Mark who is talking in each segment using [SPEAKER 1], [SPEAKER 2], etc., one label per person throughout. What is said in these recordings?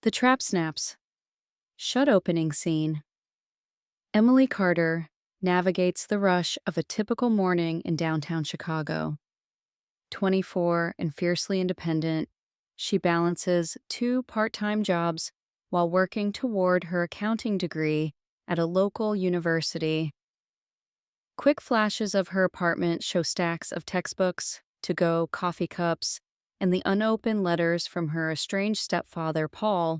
[SPEAKER 1] The trap snaps. Shut opening scene. Emily Carter navigates the rush of a typical morning in downtown Chicago. 24 and fiercely independent, she balances two part-time jobs while working toward her accounting degree at a local university. Quick flashes of her apartment show stacks of textbooks, to-go coffee cups, and the unopened letters from her estranged stepfather, Paul.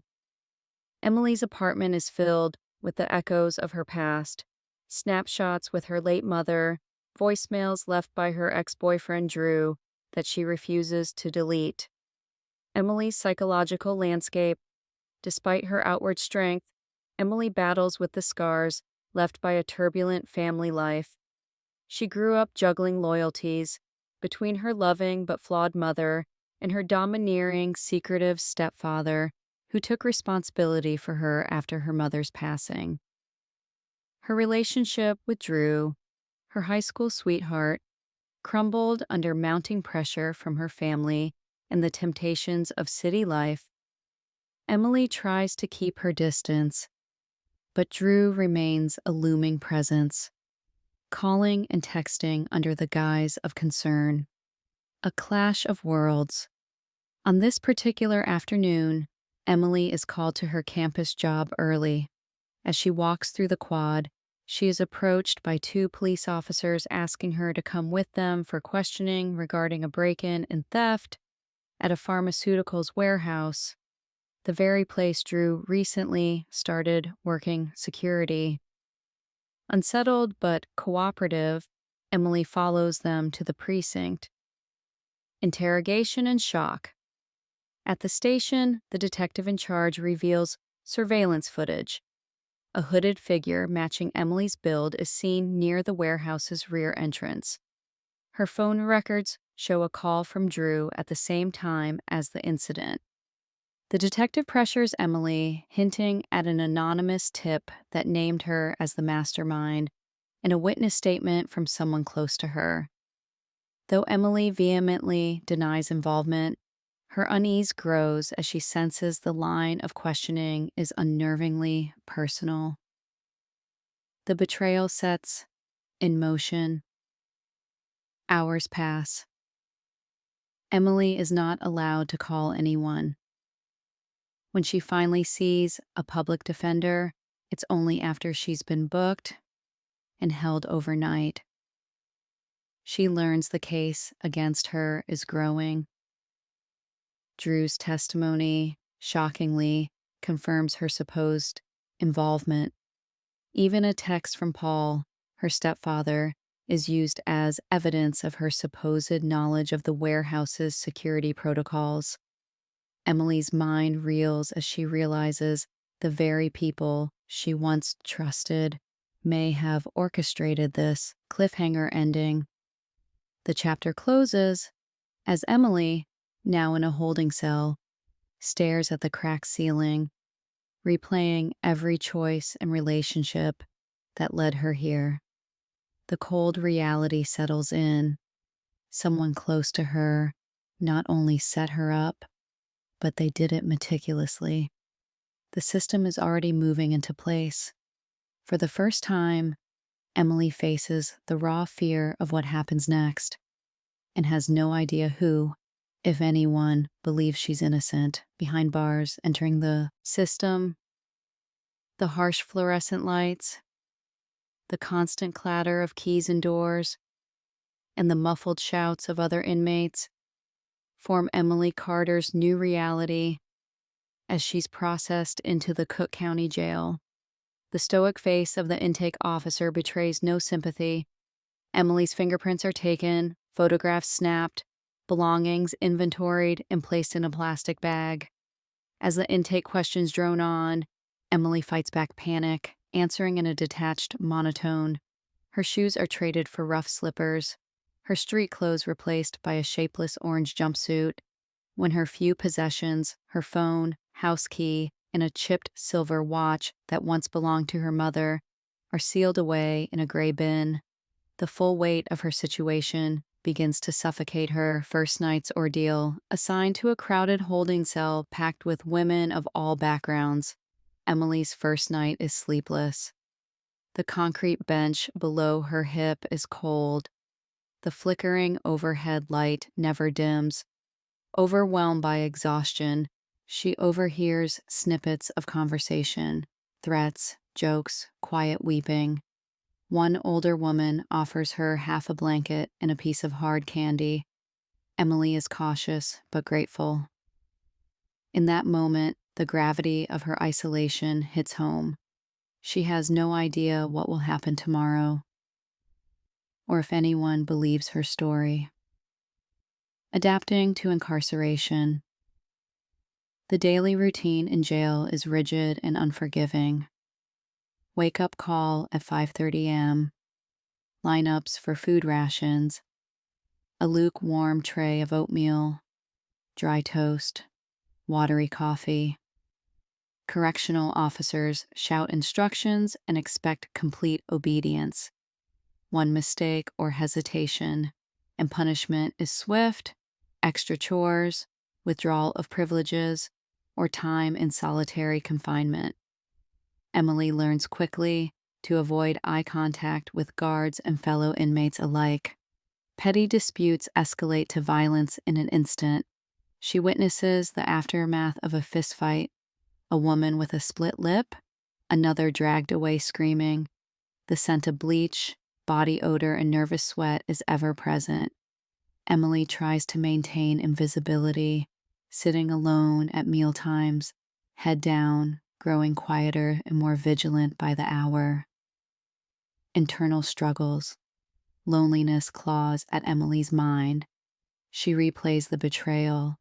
[SPEAKER 1] Emily's apartment is filled with the echoes of her past, snapshots with her late mother, voicemails left by her ex-boyfriend Drew that she refuses to delete. Emily's psychological landscape. Despite her outward strength, Emily battles with the scars left by a turbulent family life. She grew up juggling loyalties between her loving but flawed mother and her domineering, secretive stepfather, who took responsibility for her after her mother's passing. Her relationship with Drew, her high school sweetheart, crumbled under mounting pressure from her family and the temptations of city life. Emily tries to keep her distance, but Drew remains a looming presence, calling and texting under the guise of concern. A clash of worlds. On this particular afternoon, Emily is called to her campus job early. As she walks through the quad, she is approached by two police officers asking her to come with them for questioning regarding a break-in and theft at a pharmaceuticals warehouse, the very place Drew recently started working security. Unsettled but cooperative, Emily follows them to the precinct. Interrogation and shock. At the station, the detective in charge reveals surveillance footage. A hooded figure matching Emily's build is seen near the warehouse's rear entrance. Her phone records show a call from Drew at the same time as the incident. The detective pressures Emily, hinting at an anonymous tip that named her as the mastermind and a witness statement from someone close to her. Though Emily vehemently denies involvement, her unease grows as she senses the line of questioning is unnervingly personal. The betrayal sets in motion. Hours pass. Emily is not allowed to call anyone. When she finally sees a public defender, it's only after she's been booked and held overnight. She learns the case against her is growing. Drew's testimony, shockingly, confirms her supposed involvement. Even a text from Paul, her stepfather, is used as evidence of her supposed knowledge of the warehouse's security protocols. Emily's mind reels as she realizes the very people she once trusted may have orchestrated this cliffhanger ending. The chapter closes as Emily, now in a holding cell, stares at the cracked ceiling, replaying every choice and relationship that led her here. The cold reality settles in. Someone close to her not only set her up, but they did it meticulously. The system is already moving into place. For the first time, Emily faces the raw fear of what happens next and has no idea who, if anyone, believes she's innocent behind bars entering the system. The harsh fluorescent lights, the constant clatter of keys and doors, and the muffled shouts of other inmates form Emily Carter's new reality as she's processed into the Cook County Jail. The stoic face of the intake officer betrays no sympathy. Emily's fingerprints are taken, photographs snapped, belongings inventoried and placed in a plastic bag. As the intake questions drone on, Emily fights back panic, answering in a detached monotone. Her shoes are traded for rough slippers, her street clothes replaced by a shapeless orange jumpsuit, when her few possessions, her phone, house key, and a chipped silver watch that once belonged to her mother, are sealed away in a gray bin. The full weight of her situation begins to suffocate her first night's ordeal, assigned to a crowded holding cell packed with women of all backgrounds. Emily's first night is sleepless. The concrete bench below her hip is cold. The flickering overhead light never dims. Overwhelmed by exhaustion, she overhears snippets of conversation, threats, jokes, quiet weeping. One older woman offers her half a blanket and a piece of hard candy. Emily is cautious but grateful. In that moment, the gravity of her isolation hits home. She has no idea what will happen tomorrow, or if anyone believes her story. Adapting to incarceration. The daily routine in jail is rigid and unforgiving. Wake-up call at 5:30 a.m., lineups for food rations, a lukewarm tray of oatmeal, dry toast, watery coffee. Correctional officers shout instructions and expect complete obedience. One mistake or hesitation, and punishment is swift, extra chores, withdrawal of privileges, or time in solitary confinement. Emily learns quickly to avoid eye contact with guards and fellow inmates alike. Petty disputes escalate to violence in an instant. She witnesses the aftermath of a fistfight, a woman with a split lip, another dragged away screaming. The scent of bleach, body odor, and nervous sweat is ever present. Emily tries to maintain invisibility, sitting alone at mealtimes, head down, growing quieter and more vigilant by the hour. Internal struggles. Loneliness claws at Emily's mind. She replays the betrayal,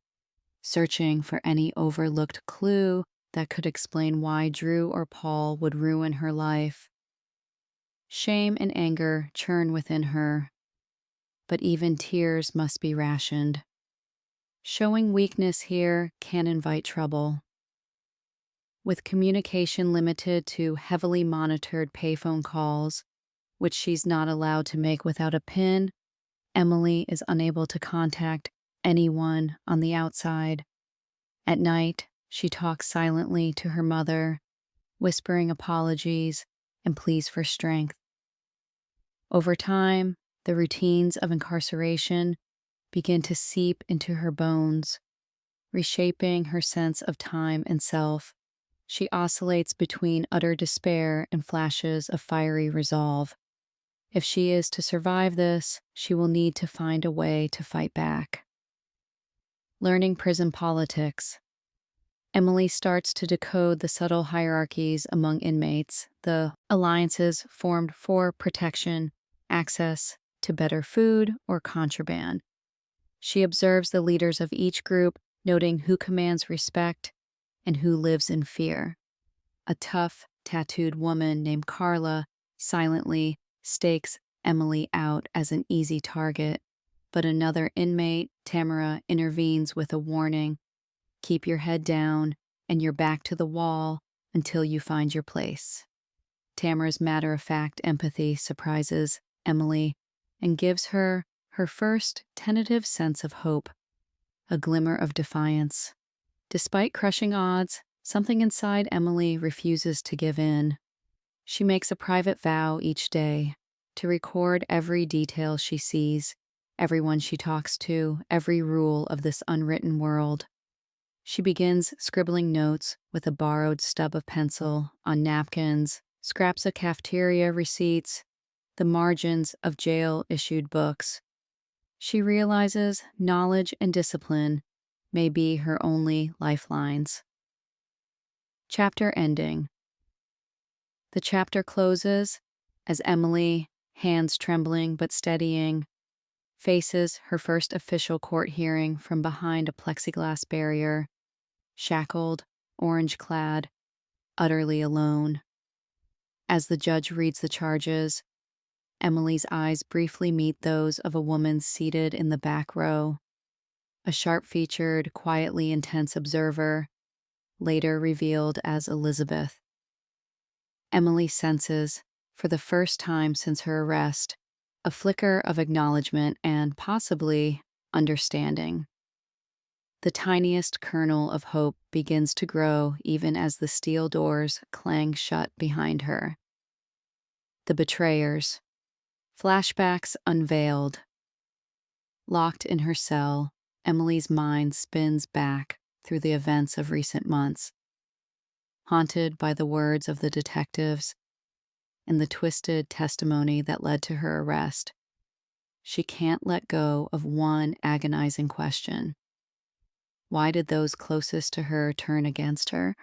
[SPEAKER 1] searching for any overlooked clue that could explain why Drew or Paul would ruin her life. Shame and anger churn within her, but even tears must be rationed. Showing weakness here can invite trouble. With communication limited to heavily monitored payphone calls, which she's not allowed to make without a PIN, Emily is unable to contact anyone on the outside. At night, she talks silently to her mother, whispering apologies and pleas for strength. Over time, the routines of incarceration begin to seep into her bones, reshaping her sense of time and self. She oscillates between utter despair and flashes of fiery resolve. If she is to survive this, she will need to find a way to fight back. Learning prison politics. Emily starts to decode the subtle hierarchies among inmates, the alliances formed for protection, access to better food, or contraband. She observes the leaders of each group, noting who commands respect and who lives in fear. A tough, tattooed woman named Carla silently stakes Emily out as an easy target, but another inmate, Tamara, intervenes with a warning: keep your head down and your back to the wall until you find your place. Tamara's matter-of-fact empathy surprises Emily and gives her her first tentative sense of hope, a glimmer of defiance. Despite crushing odds, something inside Emily refuses to give in. She makes a private vow each day to record every detail she sees, everyone she talks to, every rule of this unwritten world. She begins scribbling notes with a borrowed stub of pencil on napkins, scraps of cafeteria receipts, the margins of jail-issued books. She realizes knowledge and discipline may be her only lifelines. Chapter ending. The chapter closes as Emily, hands trembling but steadying, faces her first official court hearing from behind a plexiglass barrier, shackled, orange-clad, utterly alone. As the judge reads the charges, Emily's eyes briefly meet those of a woman seated in the back row, a sharp-featured, quietly intense observer, later revealed as Elizabeth. Emily senses, for the first time since her arrest, a flicker of acknowledgement and possibly understanding. The tiniest kernel of hope begins to grow even as the steel doors clang shut behind her. The betrayers. Flashbacks unveiled. Locked in her cell, Emily's mind spins back through the events of recent months, haunted by the words of the detectives and the twisted testimony that led to her arrest. She can't let go of one agonizing question. Why did those closest to her turn against her?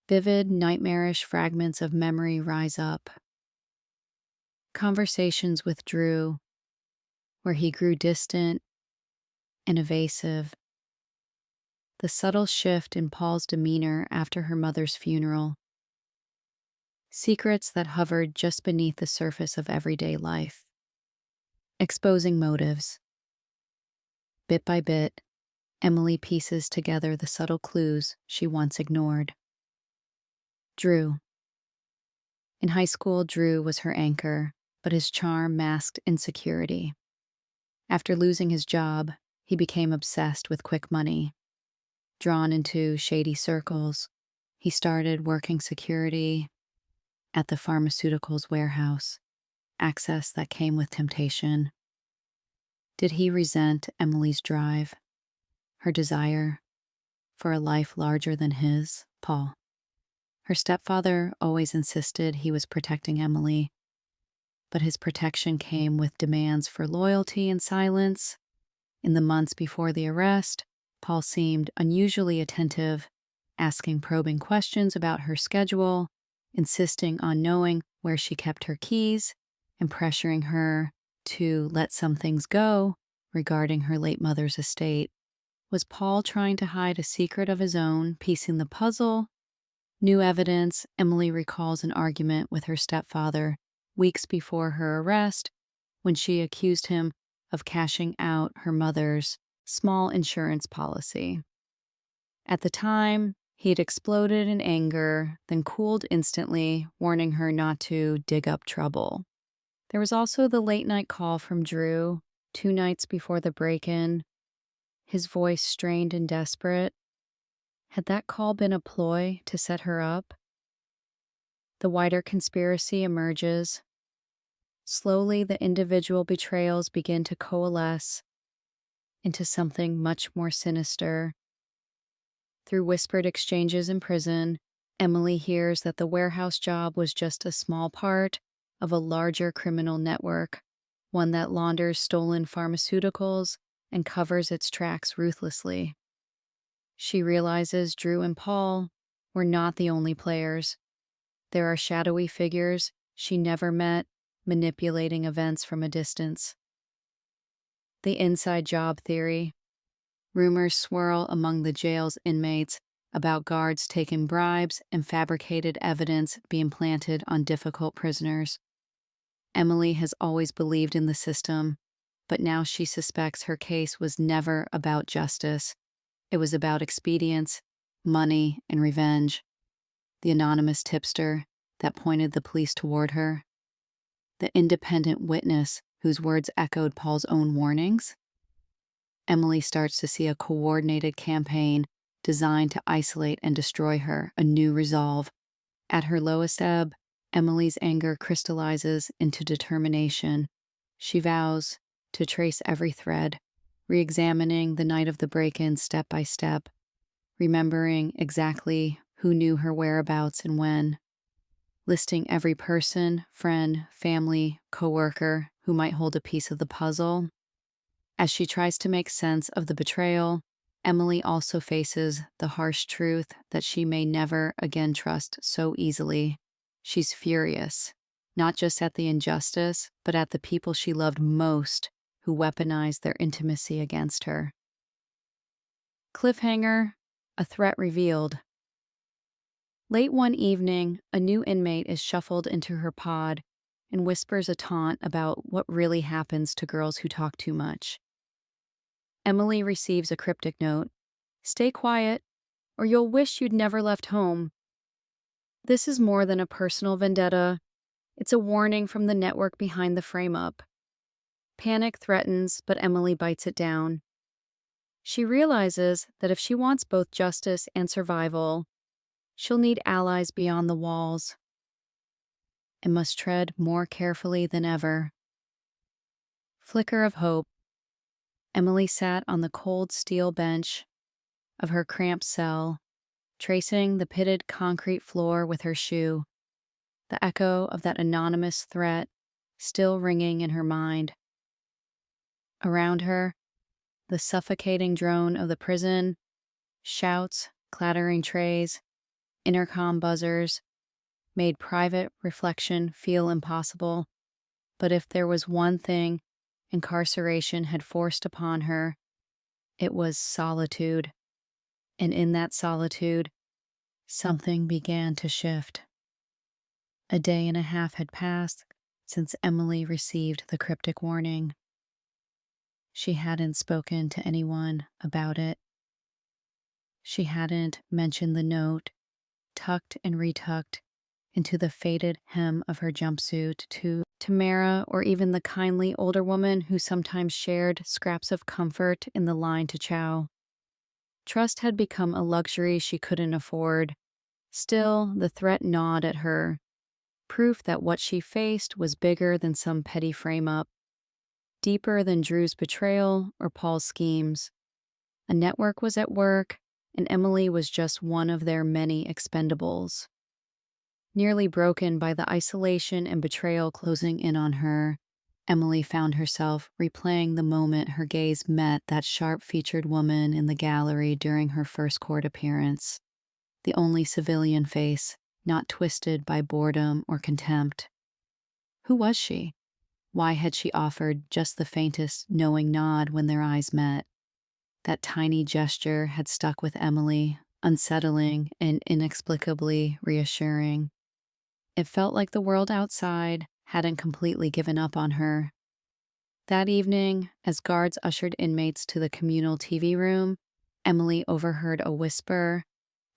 [SPEAKER 1] Vivid, nightmarish fragments of memory rise up. Conversations with Drew, where he grew distant and evasive. The subtle shift in Paul's demeanor after her mother's funeral. Secrets that hovered just beneath the surface of everyday life. Exposing motives. Bit by bit, Emily pieces together the subtle clues she once ignored. Drew. In high school, Drew was her anchor, but his charm masked insecurity. After losing his job, he became obsessed with quick money. Drawn into shady circles, he started working security at the pharmaceuticals warehouse, access that came with temptation. Did he resent Emily's drive, her desire for a life larger than his, Paul? Her stepfather always insisted he was protecting Emily, but his protection came with demands for loyalty and silence. In the months before the arrest, Paul seemed unusually attentive, asking probing questions about her schedule, insisting on knowing where she kept her keys, and pressuring her to let some things go regarding her late mother's estate. Was Paul trying to hide a secret of his own, piecing the puzzle? New evidence. Emily recalls an argument with her stepfather weeks before her arrest when she accused him of cashing out her mother's small insurance policy. At the time, he'd exploded in anger, then cooled instantly, warning her not to dig up trouble. There was also the late-night call from Drew, 2 nights before the break-in, his voice strained and desperate. Had that call been a ploy to set her up? The wider conspiracy emerges. Slowly, the individual betrayals begin to coalesce into something much more sinister. Through whispered exchanges in prison, Emily hears that the warehouse job was just a small part of a larger criminal network, one that launders stolen pharmaceuticals and covers its tracks ruthlessly. She realizes Drew and Paul were not the only players. There are shadowy figures she never met, manipulating events from a distance. The inside job theory. Rumors swirl among the jail's inmates about guards taking bribes and fabricated evidence being planted on difficult prisoners. Emily has always believed in the system, but now she suspects her case was never about justice. It was about expedience, money, and revenge. The anonymous tipster that pointed the police toward her. The independent witness whose words echoed Paul's own warnings. Emily starts to see a coordinated campaign designed to isolate and destroy her, a new resolve. At her lowest ebb, Emily's anger crystallizes into determination. She vows to trace every thread, re-examining the night of the break-in step by step, remembering exactly who knew her whereabouts and when, listing every person, friend, family, coworker who might hold a piece of the puzzle. As she tries to make sense of the betrayal, Emily also faces the harsh truth that she may never again trust so easily. She's furious, not just at the injustice, but at the people she loved most who weaponized their intimacy against her. Cliffhanger, a threat revealed. Late one evening, a new inmate is shuffled into her pod and whispers a taunt about what really happens to girls who talk too much. Emily receives a cryptic note. "Stay quiet, or you'll wish you'd never left home." This is more than a personal vendetta. It's a warning from the network behind the frame-up. Panic threatens, but Emily bites it down. She realizes that if she wants both justice and survival, she'll need allies beyond the walls and must tread more carefully than ever. Flicker of hope. Emily sat on the cold steel bench of her cramped cell, tracing the pitted concrete floor with her shoe, the echo of that anonymous threat still ringing in her mind. Around her, the suffocating drone of the prison, shouts, clattering trays, intercom buzzers, made private reflection feel impossible. But if there was one thing incarceration had forced upon her, it was solitude. And in that solitude, something began to shift. A day and a half had passed since Emily received the cryptic warning. She hadn't spoken to anyone about it. She hadn't mentioned the note, tucked and retucked into the faded hem of her jumpsuit, to Tamara, or even the kindly older woman who sometimes shared scraps of comfort in the line to chow. Trust had become a luxury she couldn't afford. Still, the threat gnawed at her, proof that what she faced was bigger than some petty frame-up, deeper than Drew's betrayal or Paul's schemes. A network was at work, and Emily was just one of their many expendables. Nearly broken by the isolation and betrayal closing in on her, Emily found herself replaying the moment her gaze met that sharp-featured woman in the gallery during her first court appearance, the only civilian face not twisted by boredom or contempt. Who was she? Why had she offered just the faintest knowing nod when their eyes met? That tiny gesture had stuck with Emily, unsettling and inexplicably reassuring. It felt like the world outside hadn't completely given up on her. That evening, as guards ushered inmates to the communal TV room, Emily overheard a whisper,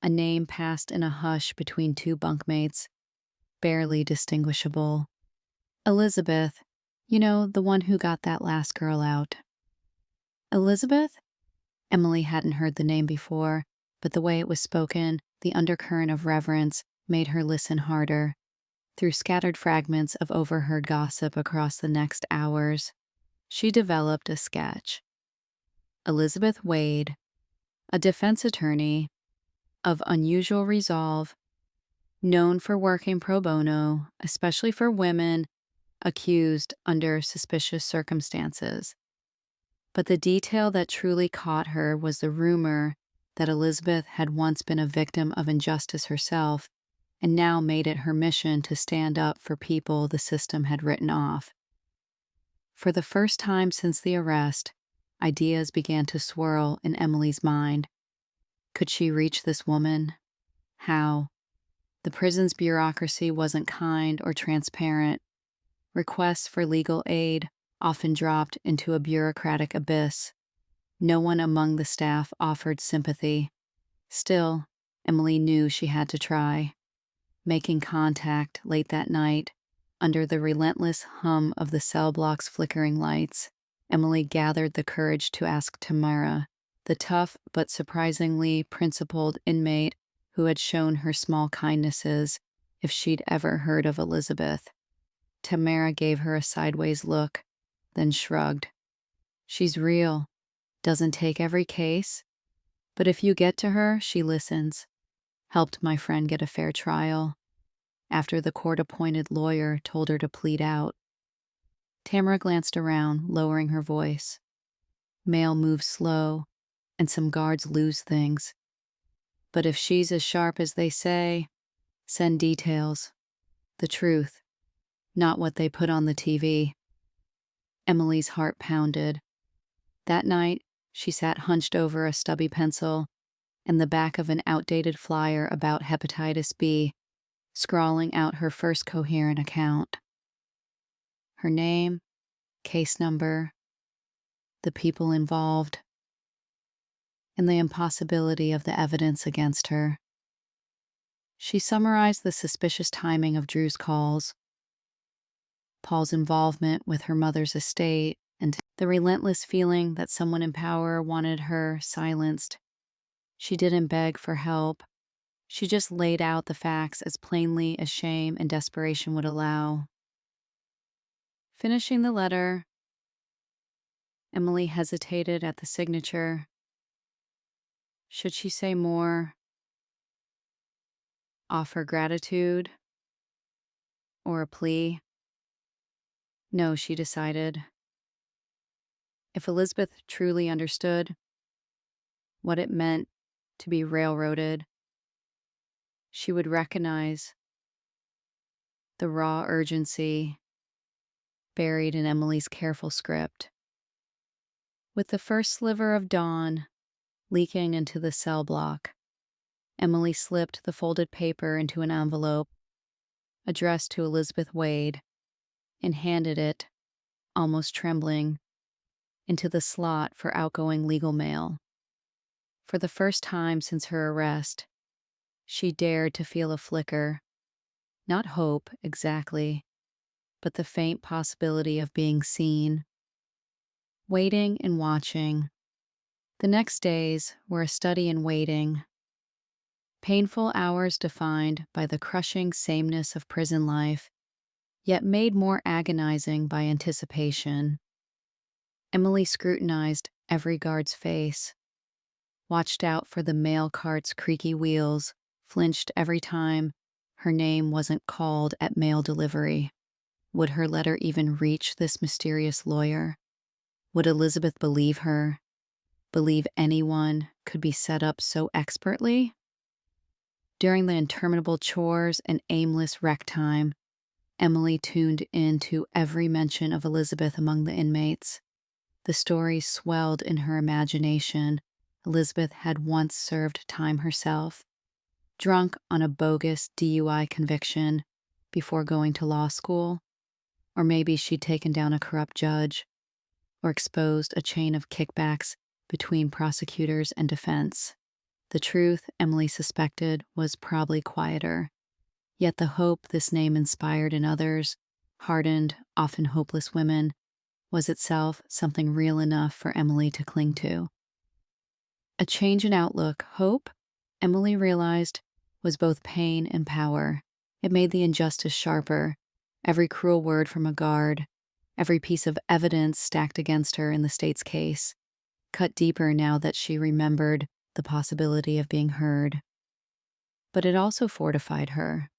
[SPEAKER 1] a name passed in a hush between two bunkmates, barely distinguishable. Elizabeth, the one who got that last girl out. Elizabeth? Emily hadn't heard the name before, but the way it was spoken, the undercurrent of reverence, made her listen harder. Through scattered fragments of overheard gossip across the next hours, she developed a sketch. Elizabeth Wade, a defense attorney of unusual resolve, known for working pro bono, especially for women accused under suspicious circumstances. But the detail that truly caught her was the rumor that Elizabeth had once been a victim of injustice herself and now made it her mission to stand up for people the system had written off. For the first time since the arrest, ideas began to swirl in Emily's mind. Could she reach this woman? How? The prison's bureaucracy wasn't kind or transparent. Requests for legal aid often dropped into a bureaucratic abyss. No one among the staff offered sympathy. Still, Emily knew she had to try. Making contact late that night, under the relentless hum of the cell block's flickering lights, Emily gathered the courage to ask Tamara, the tough but surprisingly principled inmate who had shown her small kindnesses, if she'd ever heard of Elizabeth. Tamara gave her a sideways look, then shrugged. She's real, doesn't take every case, but if you get to her, she listens. Helped my friend get a fair trial after the court-appointed lawyer told her to plead out. Tamara glanced around, lowering her voice. Mail moves slow, and some guards lose things. But if she's as sharp as they say, send details. The truth, not what they put on the TV. Emily's heart pounded. That night, she sat hunched over a stubby pencil and the back of an outdated flyer about hepatitis B, scrawling out her first coherent account. Her name, case number, the people involved, and the impossibility of the evidence against her. She summarized the suspicious timing of Drew's calls, Paul's involvement with her mother's estate, and the relentless feeling that someone in power wanted her silenced. She didn't beg for help. She just laid out the facts as plainly as shame and desperation would allow. Finishing the letter, Emily hesitated at the signature. Should she say more? Offer gratitude? Or a plea? No, she decided. If Elizabeth truly understood what it meant to be railroaded, she would recognize the raw urgency buried in Emily's careful script. With the first sliver of dawn leaking into the cell block, Emily slipped the folded paper into an envelope addressed to Elizabeth Wade and handed it, almost trembling, into the slot for outgoing legal mail. For the first time since her arrest, she dared to feel a flicker, not hope exactly, but the faint possibility of being seen. Waiting and watching. The next days were a study in waiting. Painful hours defined by the crushing sameness of prison life, yet made more agonizing by anticipation. Emily scrutinized every guard's face, watched out for the mail cart's creaky wheels, flinched every time her name wasn't called at mail delivery. Would her letter even reach this mysterious lawyer? Would Elizabeth believe her? Believe anyone could be set up so expertly? During the interminable chores and aimless rec time, Emily tuned into every mention of Elizabeth among the inmates. The stories swelled in her imagination. Elizabeth had once served time herself, drunk on a bogus DUI conviction before going to law school. Or maybe she'd taken down a corrupt judge, or exposed a chain of kickbacks between prosecutors and defense. The truth, Emily suspected, was probably quieter. Yet the hope this name inspired in others, hardened, often hopeless women, was itself something real enough for Emily to cling to. A change in outlook, hope, Emily realized, was both pain and power. It made the injustice sharper, every cruel word from a guard, every piece of evidence stacked against her in the state's case, cut deeper now that she remembered the possibility of being heard. But it also fortified her.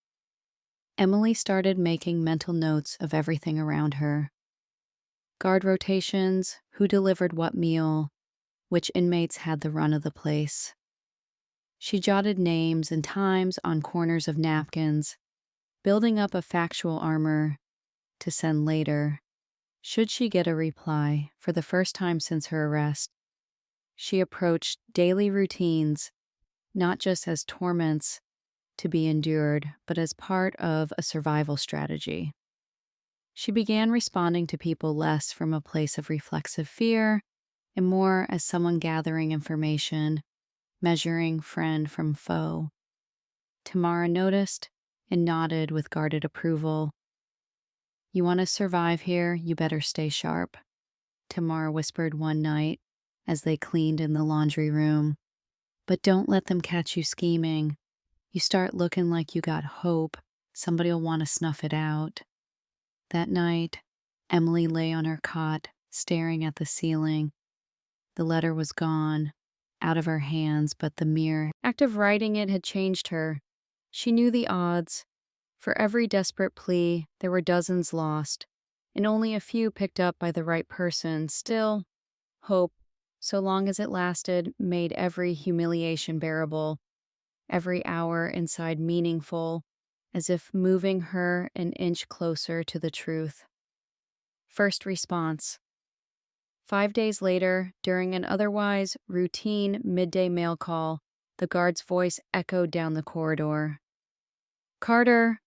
[SPEAKER 1] Emily started making mental notes of everything around her. Guard rotations, who delivered what meal, which inmates had the run of the place. She jotted names and times on corners of napkins, building up a factual armor to send later. Should she get a reply, for the first time since her arrest, she approached daily routines not just as torments to be endured, but as part of a survival strategy. She began responding to people less from a place of reflexive fear and more as someone gathering information, measuring friend from foe. Tamara noticed and nodded with guarded approval. "You want to survive here, you better stay sharp," Tamara whispered one night as they cleaned in the laundry room. "But don't let them catch you scheming. You start looking like you got hope, somebody'll want to snuff it out." That night, Emily lay on her cot, staring at the ceiling. The letter was gone, out of her hands, but the mere act of writing it had changed her. She knew the odds. For every desperate plea, there were dozens lost, and only a few picked up by the right person. Still, hope, so long as it lasted, made every humiliation bearable, every hour inside meaningful, as if moving her an inch closer to the truth. First response. 5 days later, during an otherwise routine midday mail call, the guard's voice echoed down the corridor. "Carter,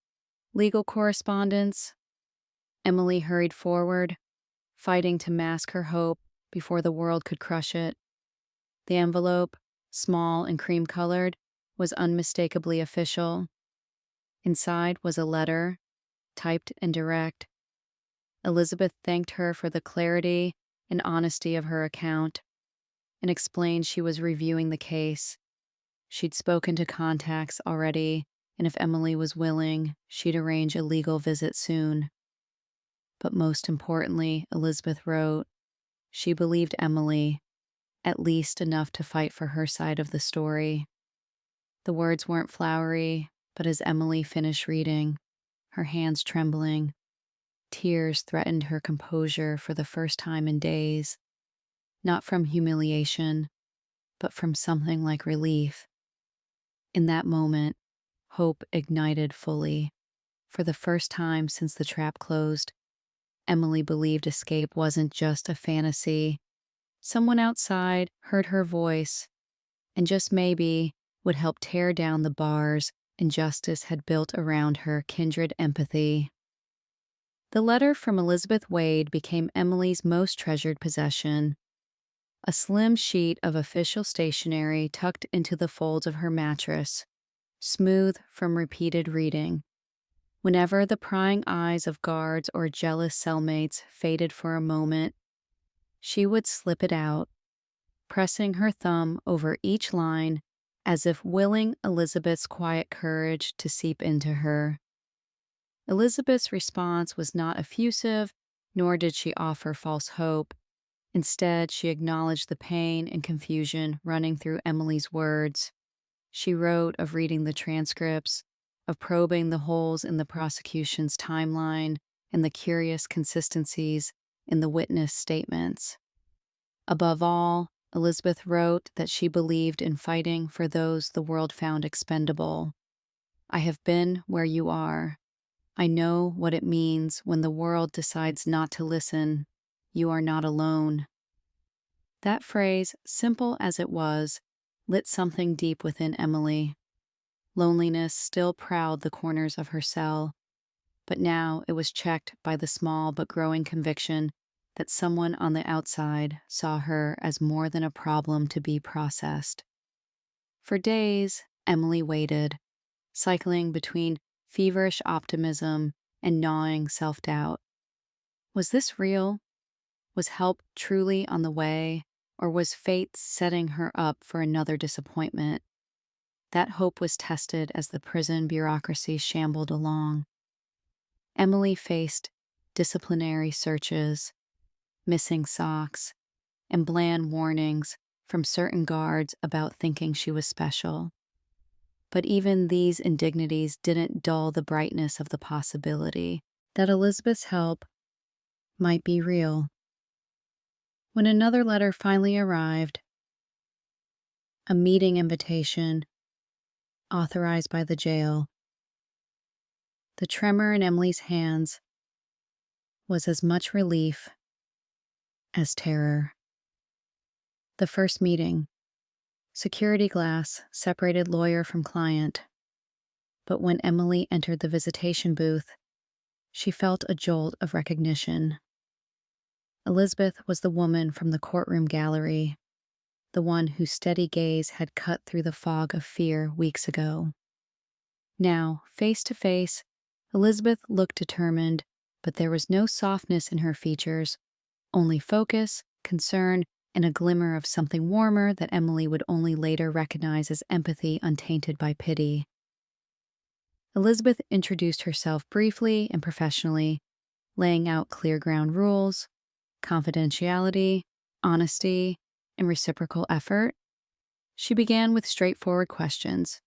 [SPEAKER 1] legal correspondence." Emily hurried forward, fighting to mask her hope before the world could crush it. The envelope, small and cream-colored, was unmistakably official. Inside was a letter, typed and direct, Elizabeth thanked her for the clarity and honesty of her account and explained she was reviewing the case. She'd spoken to contacts already, and if Emily was willing, she'd arrange a legal visit soon. But most importantly, Elizabeth wrote, she believed Emily, at least enough to fight for her side of the story. The words weren't flowery, but as Emily finished reading, her hands trembling, tears threatened her composure for the first time in days, not from humiliation, but from something like relief. In that moment, hope ignited fully. For the first time since the trap closed, Emily believed escape wasn't just a fantasy. Someone outside heard her voice, and just maybe would help tear down the bars injustice had built around her kindred empathy. The letter from Elizabeth Wade became Emily's most treasured possession, a slim sheet of official stationery tucked into the folds of her mattress, smooth from repeated reading. Whenever the prying eyes of guards or jealous cellmates faded for a moment, she would slip it out, pressing her thumb over each line as if willing Elizabeth's quiet courage to seep into her. Elizabeth's response was not effusive, nor did she offer false hope. Instead, she acknowledged the pain and confusion running through Emily's words. She wrote of reading the transcripts, of probing the holes in the prosecution's timeline and the curious consistencies in the witness statements. Above all, Elizabeth wrote that she believed in fighting for those the world found expendable. I have been where you are. I know what it means when the world decides not to listen. You are not alone. That phrase, simple as it was, lit something deep within Emily. Loneliness still prowled the corners of her cell, but now it was checked by the small but growing conviction that someone on the outside saw her as more than a problem to be processed. For days, Emily waited, cycling between feverish optimism and gnawing self-doubt. Was this real? Was help truly on the way, or was fate setting her up for another disappointment? That hope was tested as the prison bureaucracy shambled along. Emily faced disciplinary searches, missing socks, and bland warnings from certain guards about thinking she was special. But even these indignities didn't dull the brightness of the possibility that Elizabeth's help might be real. When another letter finally arrived, a meeting invitation authorized by the jail, the tremor in Emily's hands was as much relief as terror. The first meeting. Security glass separated lawyer from client. But when Emily entered the visitation booth, she felt a jolt of recognition. Elizabeth was the woman from the courtroom gallery, the one whose steady gaze had cut through the fog of fear weeks ago. Now, face to face, Elizabeth looked determined, but there was no softness in her features, only focus, concern, and a glimmer of something warmer that Emily would only later recognize as empathy untainted by pity. Elizabeth introduced herself briefly and professionally, laying out clear ground rules, confidentiality, honesty, and reciprocal effort. She began with straightforward questions.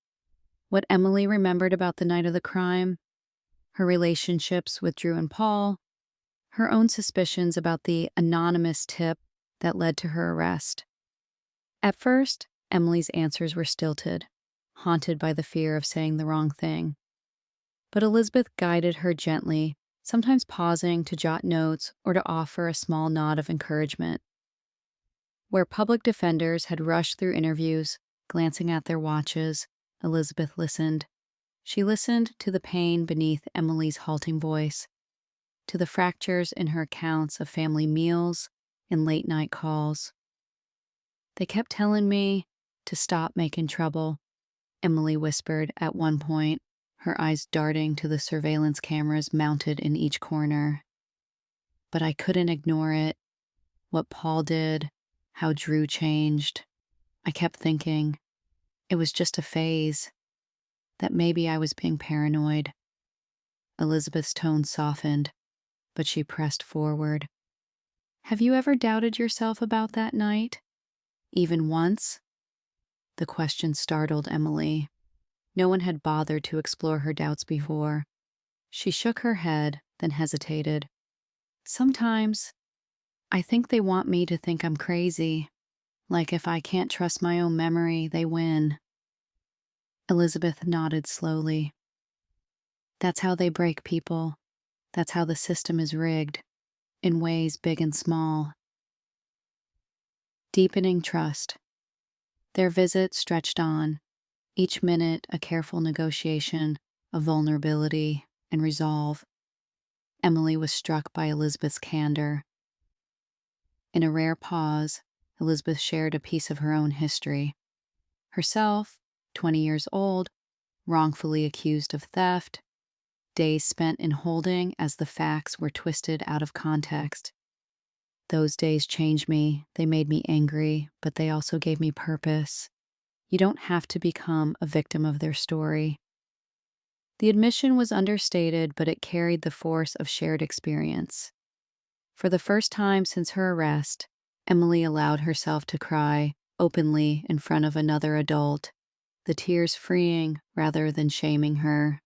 [SPEAKER 1] What Emily remembered about the night of the crime, her relationships with Drew and Paul, her own suspicions about the anonymous tip that led to her arrest. At first, Emily's answers were stilted, haunted by the fear of saying the wrong thing. But Elizabeth guided her gently, sometimes pausing to jot notes or to offer a small nod of encouragement. Where public defenders had rushed through interviews, glancing at their watches, Elizabeth listened. She listened to the pain beneath Emily's halting voice, to the fractures in her accounts of family meals and late-night calls. They kept telling me to stop making trouble, Emily whispered at one point, her eyes darting to the surveillance cameras mounted in each corner. but I couldn't ignore it. What Paul did, how Drew changed. I kept thinking it was just a phase, that maybe I was being paranoid. Elizabeth's tone softened, but she pressed forward. Have you ever doubted yourself about that night? Even once? The question startled Emily. No one had bothered to explore her doubts before. She shook her head, then hesitated. Sometimes, I think they want me to think I'm crazy. Like if I can't trust my own memory, they win. Elizabeth nodded slowly. That's how they break people. That's how the system is rigged, in ways big and small. Deepening trust. Their visit stretched on, each minute a careful negotiation of vulnerability and resolve. Emily was struck by Elizabeth's candor. In a rare pause, Elizabeth shared a piece of her own history. Herself, 20 years old, wrongfully accused of theft, days spent in holding as the facts were twisted out of context. Those days changed me. They made me angry, but they also gave me purpose. You don't have to become a victim of their story. The admission was understated, but it carried the force of shared experience. For the first time since her arrest, Emily allowed herself to cry openly in front of another adult, the tears freeing rather than shaming her.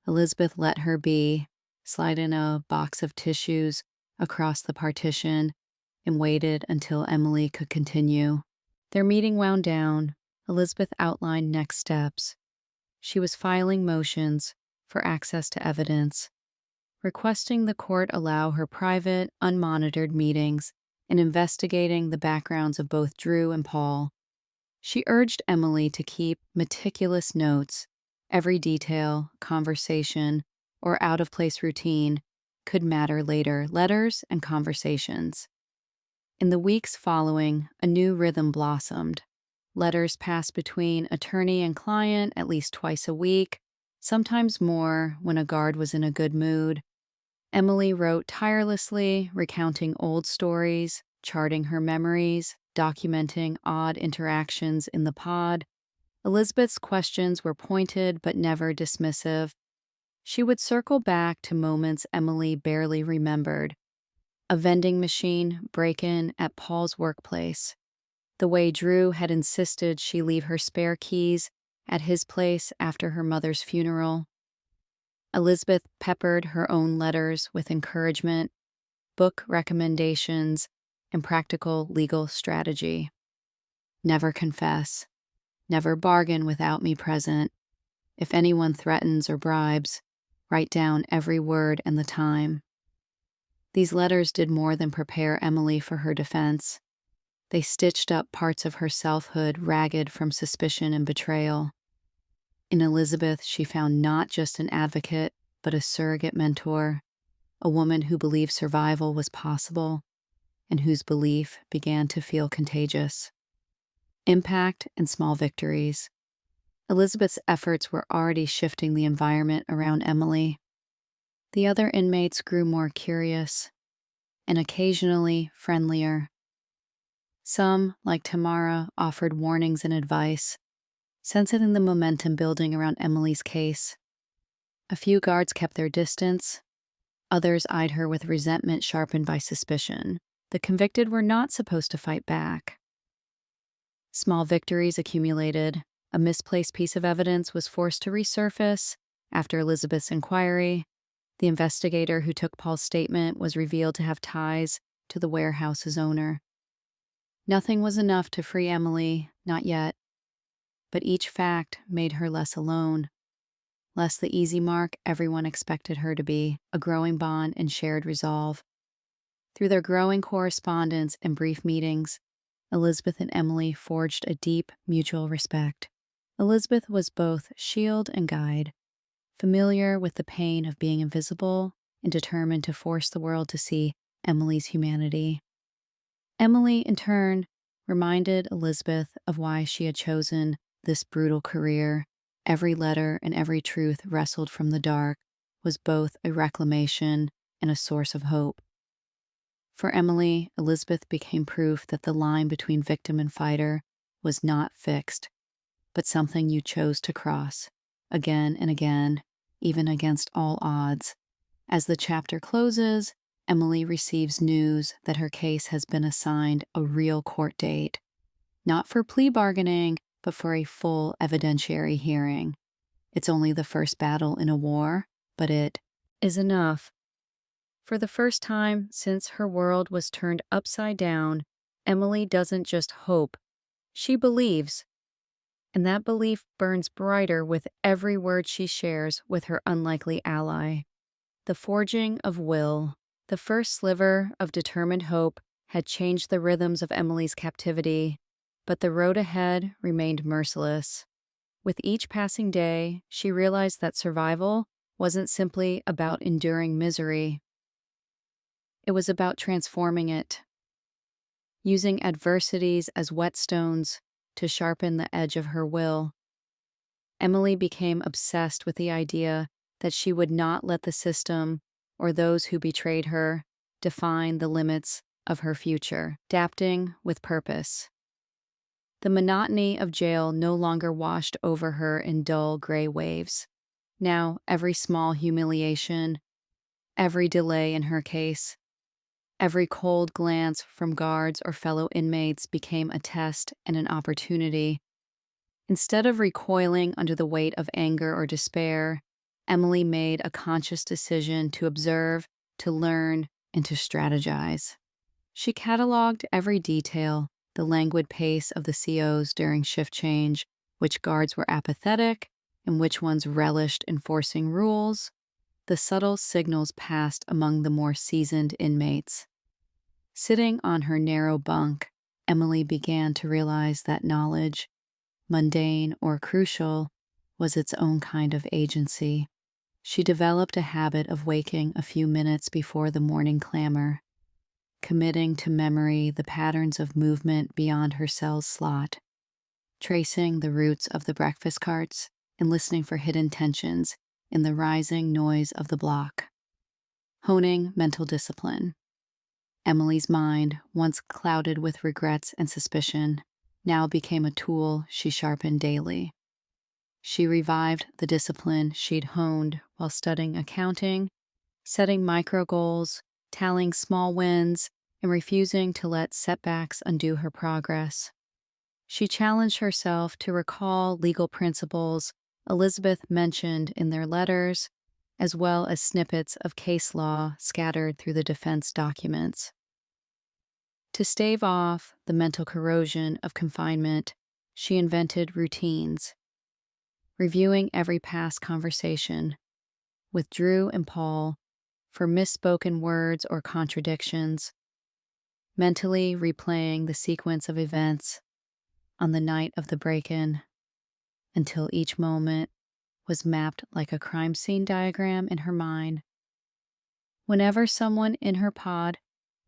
[SPEAKER 1] Elizabeth let her be, slid in a box of tissues across the partition, and waited until Emily could continue. Their meeting wound down. Elizabeth outlined next steps. She was filing motions for access to evidence, requesting the court allow her private, unmonitored meetings, and investigating the backgrounds of both Drew and Paul. She urged Emily to keep meticulous notes. Every detail, conversation, or out-of-place routine could matter later, letters and conversations. In the weeks following, a new rhythm blossomed. Letters passed between attorney and client at least twice a week, sometimes more when a guard was in a good mood. Emily wrote tirelessly, recounting old stories, charting her memories, documenting odd interactions in the pod. Elizabeth's questions were pointed but never dismissive. She would circle back to moments Emily barely remembered. A vending machine break-in at Paul's workplace. The way Drew had insisted she leave her spare keys at his place after her mother's funeral. Elizabeth peppered her own letters with encouragement, book recommendations, and practical legal strategy. Never confess. Never bargain without me present. If anyone threatens or bribes, write down every word and the time. These letters did more than prepare Emily for her defense. They stitched up parts of her selfhood ragged from suspicion and betrayal. In Elizabeth, she found not just an advocate, but a surrogate mentor, a woman who believed survival was possible and whose belief began to feel contagious. Impact and small victories. Elizabeth's efforts were already shifting the environment around Emily. The other inmates grew more curious and occasionally friendlier. Some, like Tamara, offered warnings and advice, sensing the momentum building around Emily's case. A few guards kept their distance. Others eyed her with resentment sharpened by suspicion. The convicted were not supposed to fight back. Small victories accumulated. A misplaced piece of evidence was forced to resurface after Elizabeth's inquiry. The investigator who took Paul's statement was revealed to have ties to the warehouse's owner. Nothing was enough to free Emily, not yet. But each fact made her less alone, less the easy mark everyone expected her to be, a growing bond and shared resolve. Through their growing correspondence and brief meetings, Elizabeth and Emily forged a deep mutual respect. Elizabeth was both shield and guide, familiar with the pain of being invisible and determined to force the world to see Emily's humanity. Emily, in turn, reminded Elizabeth of why she had chosen this brutal career. Every letter and every truth wrestled from the dark was both a reclamation and a source of hope. For Emily, Elizabeth became proof that the line between victim and fighter was not fixed, but something you chose to cross, again and again, even against all odds. As the chapter closes, Emily receives news that her case has been assigned a real court date, not for plea bargaining, but for a full evidentiary hearing. It's only the first battle in a war, but it is enough. For the first time since her world was turned upside down, Emily doesn't just hope, she believes. And that belief burns brighter with every word she shares with her unlikely ally. The forging of will, the first sliver of determined hope, had changed the rhythms of Emily's captivity, but the road ahead remained merciless. With each passing day, she realized that survival wasn't simply about enduring misery. It was about transforming it, using adversities as whetstones to sharpen the edge of her will. Emily became obsessed with the idea that she would not let the system or those who betrayed her define the limits of her future, adapting with purpose. The monotony of jail no longer washed over her in dull gray waves. Now, every small humiliation, every delay in her case, every cold glance from guards or fellow inmates became a test and an opportunity. Instead of recoiling under the weight of anger or despair, Emily made a conscious decision to observe, to learn, and to strategize. She cataloged every detail, the languid pace of the COs during shift change, which guards were apathetic and which ones relished enforcing rules, the subtle signals passed among the more seasoned inmates. Sitting on her narrow bunk, Emily began to realize that knowledge, mundane or crucial, was its own kind of agency. She developed a habit of waking a few minutes before the morning clamor, committing to memory the patterns of movement beyond her cell's slot, tracing the routes of the breakfast carts and listening for hidden tensions in the rising noise of the block. Honing mental discipline. Emily's mind, once clouded with regrets and suspicion, now became a tool she sharpened daily. She revived the discipline she'd honed while studying accounting, setting micro goals, tallying small wins, and refusing to let setbacks undo her progress. She challenged herself to recall legal principles Elizabeth mentioned in their letters, as well as snippets of case law scattered through the defense documents. To stave off the mental corrosion of confinement, she invented routines, reviewing every past conversation with Drew and Paul for misspoken words or contradictions, mentally replaying the sequence of events on the night of the break-in until each moment was mapped like a crime scene diagram in her mind. Whenever someone in her pod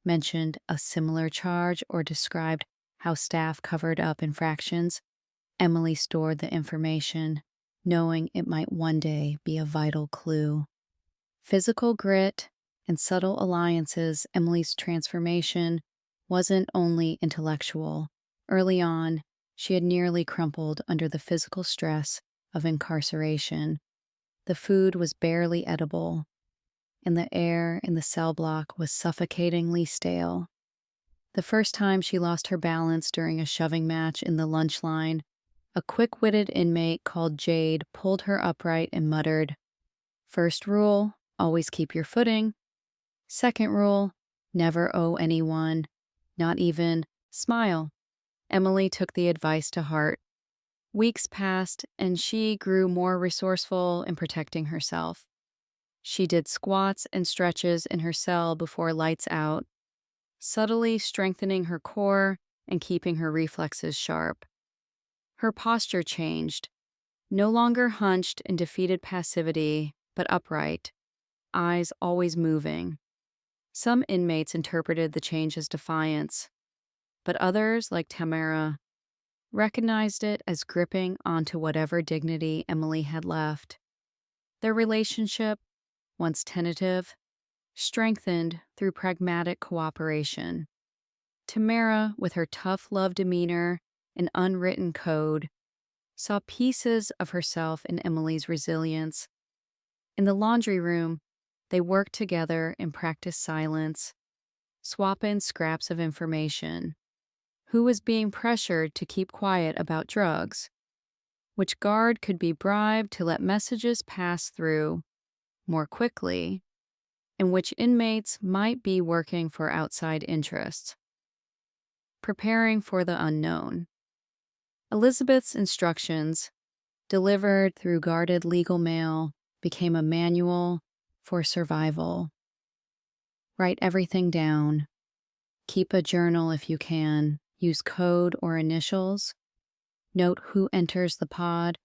[SPEAKER 1] mentioned a similar charge or described how staff covered up infractions, Emily stored the information, knowing it might one day be a vital clue. Physical grit and subtle alliances. Emily's transformation wasn't only intellectual. Early on, she had nearly crumpled under the physical stress of incarceration. The food was barely edible, and the air in the cell block was suffocatingly stale. The first time she lost her balance during a shoving match in the lunch line, a quick-witted inmate called Jade pulled her upright and muttered, "First rule, always keep your footing. Second rule, never owe anyone, not even smile." Emily took the advice to heart. Weeks passed, and she grew more resourceful in protecting herself. She did squats and stretches in her cell before lights out, subtly strengthening her core and keeping her reflexes sharp. Her posture changed, no longer hunched in defeated passivity, but upright, eyes always moving. Some inmates interpreted the change as defiance, but others, like Tamara, recognized it as gripping onto whatever dignity Emily had left. Their relationship, once tentative, strengthened through pragmatic cooperation. Tamara, with her tough love demeanor and unwritten code, saw pieces of herself in Emily's resilience. In the laundry room, they worked together and practiced silence, swapping scraps of information. Who was being pressured to keep quiet about drugs? Which guard could be bribed to let messages pass through more quickly? And which inmates might be working for outside interests? Preparing for the unknown. Elizabeth's instructions, delivered through guarded legal mail, became a manual for survival. Write everything down. Keep a journal if you can. Use code or initials. Note who enters the pod,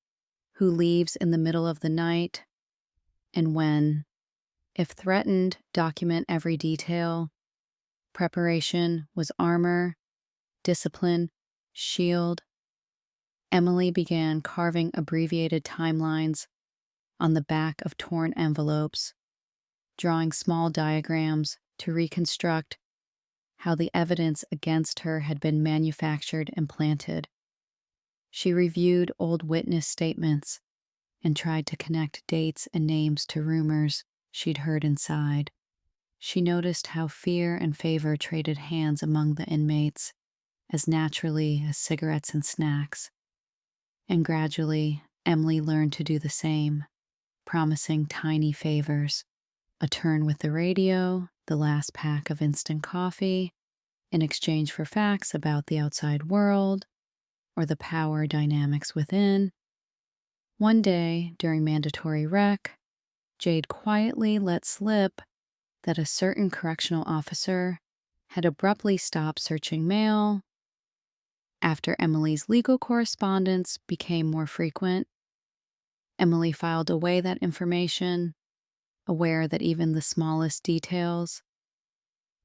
[SPEAKER 1] who leaves in the middle of the night, and when. If threatened, document every detail. Preparation was armor, discipline, shield. Emily began carving abbreviated timelines on the back of torn envelopes, drawing small diagrams to reconstruct how the evidence against her had been manufactured and planted. She reviewed old witness statements and tried to connect dates and names to rumors she'd heard inside. She noticed how fear and favor traded hands among the inmates as naturally as cigarettes and snacks. And gradually, Emily learned to do the same, promising tiny favors, a turn with the radio, the last pack of instant coffee, in exchange for facts about the outside world or the power dynamics within. One day, during mandatory rec, Jade quietly let slip that a certain correctional officer had abruptly stopped searching mail. After Emily's legal correspondence became more frequent, Emily filed away that information, aware that even the smallest details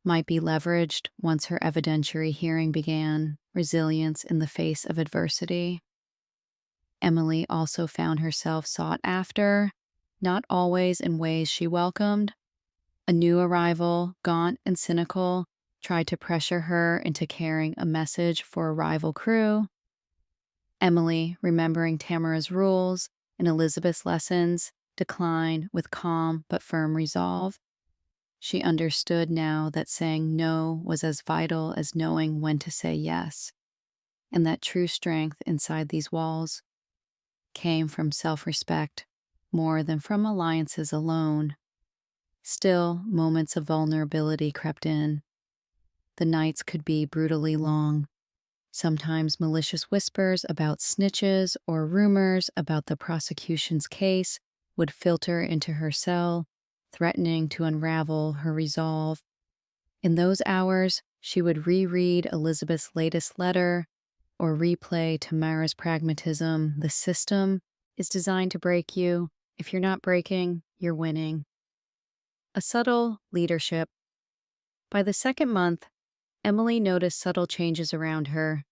[SPEAKER 1] might be leveraged once her evidentiary hearing began. Resilience in the face of adversity. Emily also found herself sought after, not always in ways she welcomed. A new arrival, gaunt and cynical, tried to pressure her into carrying a message for a rival crew. Emily, remembering Tamara's rules and Elizabeth's lessons, declined with calm but firm resolve. She understood now that saying no was as vital as knowing when to say yes, and that true strength inside these walls came from self-respect more than from alliances alone. Still, moments of vulnerability crept in. The nights could be brutally long. Sometimes malicious whispers about snitches or rumors about the prosecution's case would filter into her cell, threatening to unravel her resolve. In those hours, she would reread Elizabeth's latest letter or replay Tamara's pragmatism. The system is designed to break you. If you're not breaking, you're winning. A subtle leadership. By the second month, Emily noticed subtle changes around her.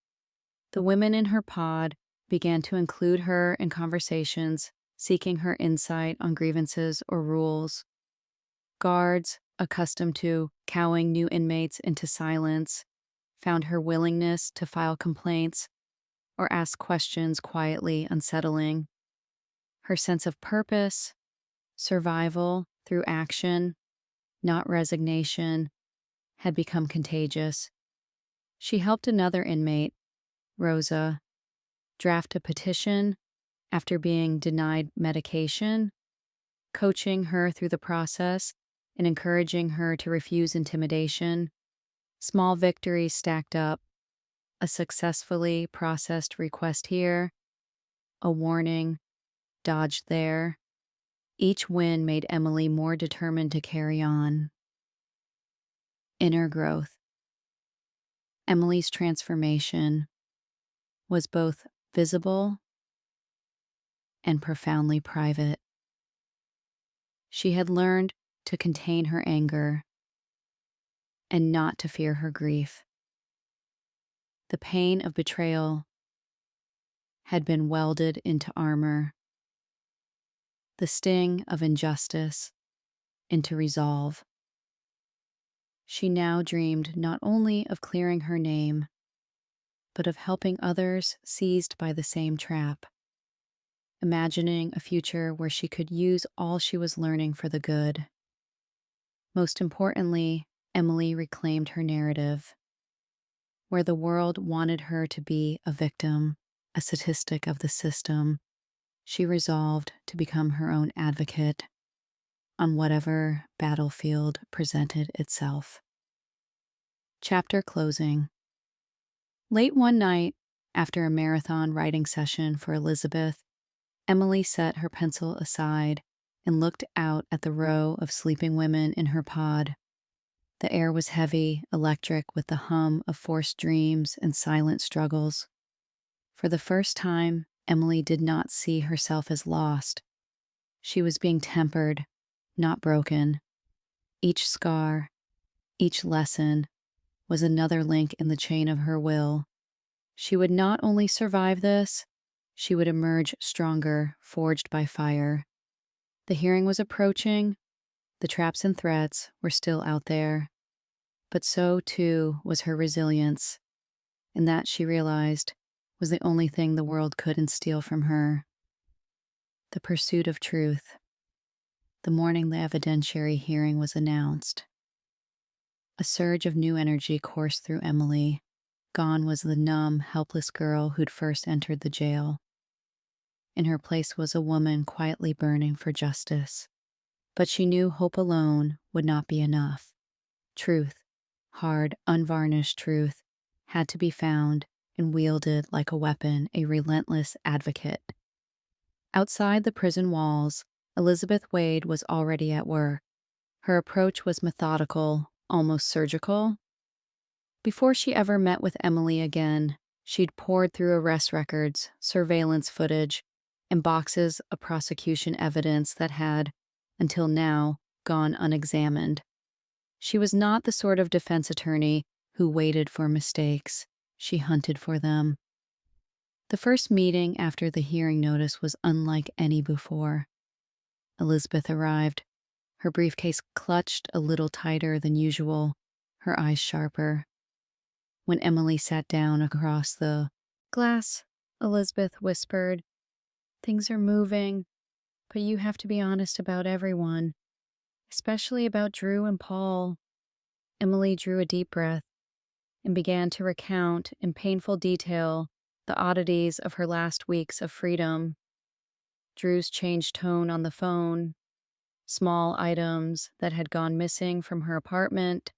[SPEAKER 1] The women in her pod began to include her in conversations, seeking her insight on grievances or rules. Guards, accustomed to cowing new inmates into silence, found her willingness to file complaints or ask questions quietly unsettling. Her sense of purpose, survival through action, not resignation, had become contagious. She helped another inmate, Rosa, draft a petition after being denied medication, coaching her through the process and encouraging her to refuse intimidation. Small victories stacked up, a successfully processed request here, a warning dodged there. Each win made Emily more determined to carry on. Inner growth. Emily's transformation was both visible and profoundly private. She had learned to contain her anger and not to fear her grief. The pain of betrayal had been welded into armor, the sting of injustice into resolve. She now dreamed not only of clearing her name, but of helping others seized by the same trap, imagining a future where she could use all she was learning for the good. Most importantly, Emily reclaimed her narrative, where the world wanted her to be a victim, a statistic of the system. She resolved to become her own advocate on whatever battlefield presented itself. Chapter closing. Late one night, after a marathon writing session for Elizabeth, Emily set her pencil aside and looked out at the row of sleeping women in her pod. The air was heavy, electric, with the hum of forced dreams and silent struggles. For the first time, Emily did not see herself as lost. She was being tempered, not broken. Each scar, each lesson, was another link in the chain of her will. She would not only survive this, she would emerge stronger, forged by fire. The hearing was approaching. The traps and threats were still out there. But so, too, was her resilience, and that, she realized, was the only thing the world couldn't steal from her. The pursuit of truth. The morning the evidentiary hearing was announced, a surge of new energy coursed through Emily. Gone was the numb, helpless girl who'd first entered the jail. In her place was a woman quietly burning for justice. But she knew hope alone would not be enough. Truth, hard, unvarnished truth, had to be found and wielded like a weapon, a relentless advocate. Outside the prison walls, Elizabeth Wade was already at work. Her approach was methodical, almost surgical. Before she ever met with Emily again, she'd pored through arrest records, surveillance footage, and boxes of prosecution evidence that had, until now, gone unexamined. She was not the sort of defense attorney who waited for mistakes. She hunted for them. The first meeting after the hearing notice was unlike any before. Elizabeth arrived, her briefcase clutched a little tighter than usual, her eyes sharper. When Emily sat down across the glass, Elizabeth whispered, "Things are moving, but you have to be honest about everyone, especially about Drew and Paul." Emily drew a deep breath and began to recount in painful detail the oddities of her last weeks of freedom. Drew's changed tone on the phone, small items that had gone missing from her apartment,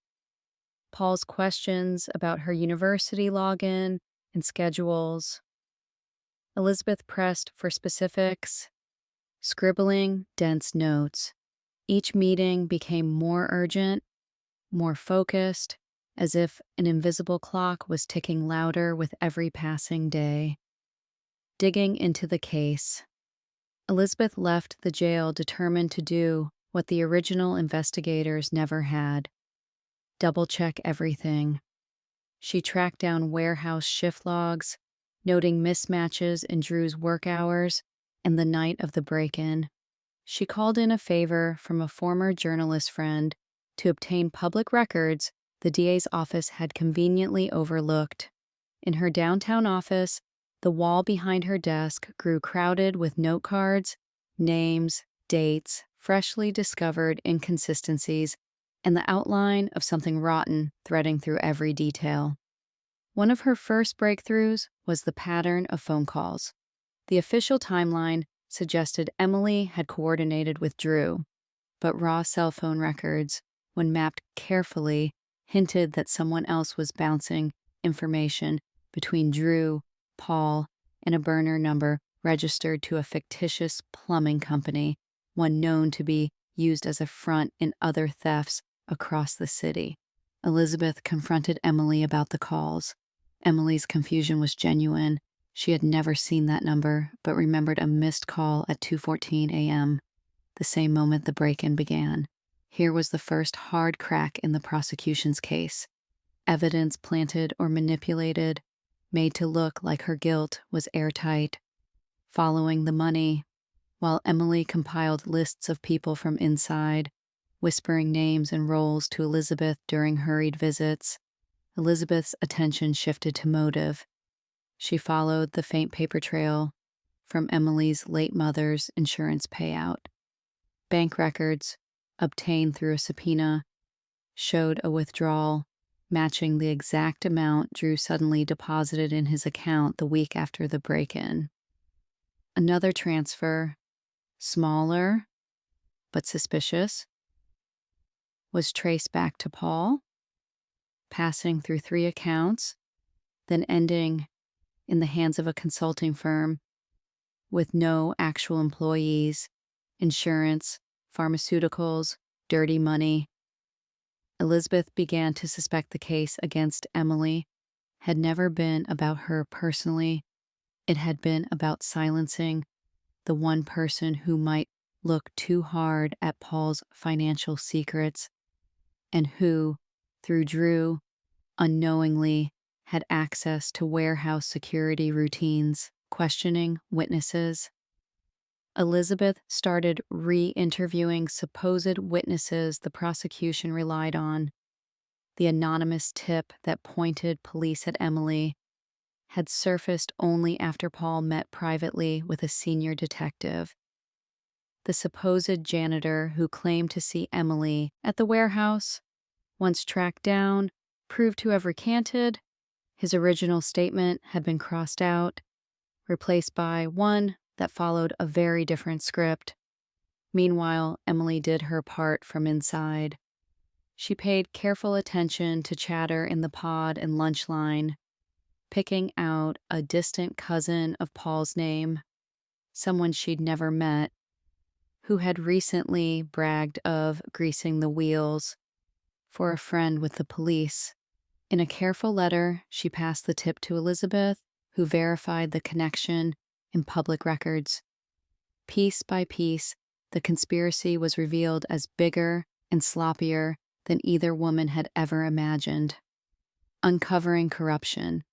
[SPEAKER 1] Paul's questions about her university login and schedules. Elizabeth pressed for specifics, scribbling dense notes. Each meeting became more urgent, more focused, as if an invisible clock was ticking louder with every passing day. Digging into the case, Elizabeth left the jail determined to do what the original investigators never had: double-check everything. She tracked down warehouse shift logs, noting mismatches in Drew's work hours and the night of the break-in. She called in a favor from a former journalist friend to obtain public records the DA's office had conveniently overlooked. In her downtown office, the wall behind her desk grew crowded with note cards, names, dates, freshly discovered inconsistencies, and the outline of something rotten threading through every detail. One of her first breakthroughs was the pattern of phone calls. The official timeline suggested Emily had coordinated with Drew, but raw cell phone records, when mapped carefully, hinted that someone else was bouncing information between Drew, Paul, and a burner number registered to a fictitious plumbing company, one known to be used as a front in other thefts across the city. Elizabeth confronted Emily about the calls. Emily's confusion was genuine. She had never seen that number, but remembered a missed call at 2:14 a.m., the same moment the break-in began. Here was the first hard crack in the prosecution's case. Evidence planted or manipulated, made to look like her guilt was airtight. Following the money, while Emily compiled lists of people from inside, whispering names and roles to Elizabeth during hurried visits. Elizabeth's attention shifted to motive. She followed the faint paper trail from Emily's late mother's insurance payout. Bank records, obtained through a subpoena, showed a withdrawal matching the exact amount Drew suddenly deposited in his account the week after the break-in. Another transfer, smaller but suspicious, was traced back to Paul, passing through 3 accounts, then ending in the hands of a consulting firm with no actual employees, insurance, pharmaceuticals, dirty money. Elizabeth began to suspect the case against Emily had never been about her personally. It had been about silencing the one person who might look too hard at Paul's financial secrets and who, through Drew, unknowingly had access to warehouse security routines. Questioning witnesses. Elizabeth started re-interviewing supposed witnesses the prosecution relied on. The anonymous tip that pointed police at Emily had surfaced only after Paul met privately with a senior detective. The supposed janitor who claimed to see Emily at the warehouse, once tracked down, proved to have recanted. His original statement had been crossed out, replaced by one that followed a very different script. Meanwhile, Emily did her part from inside. She paid careful attention to chatter in the pod and lunch line, picking out a distant cousin of Paul's name, someone she'd never met, who had recently bragged of greasing the wheels for a friend with the police. In a careful letter, she passed the tip to Elizabeth, who verified the connection in public records. Piece by piece, the conspiracy was revealed as bigger and sloppier than either woman had ever imagined. Uncovering corruption.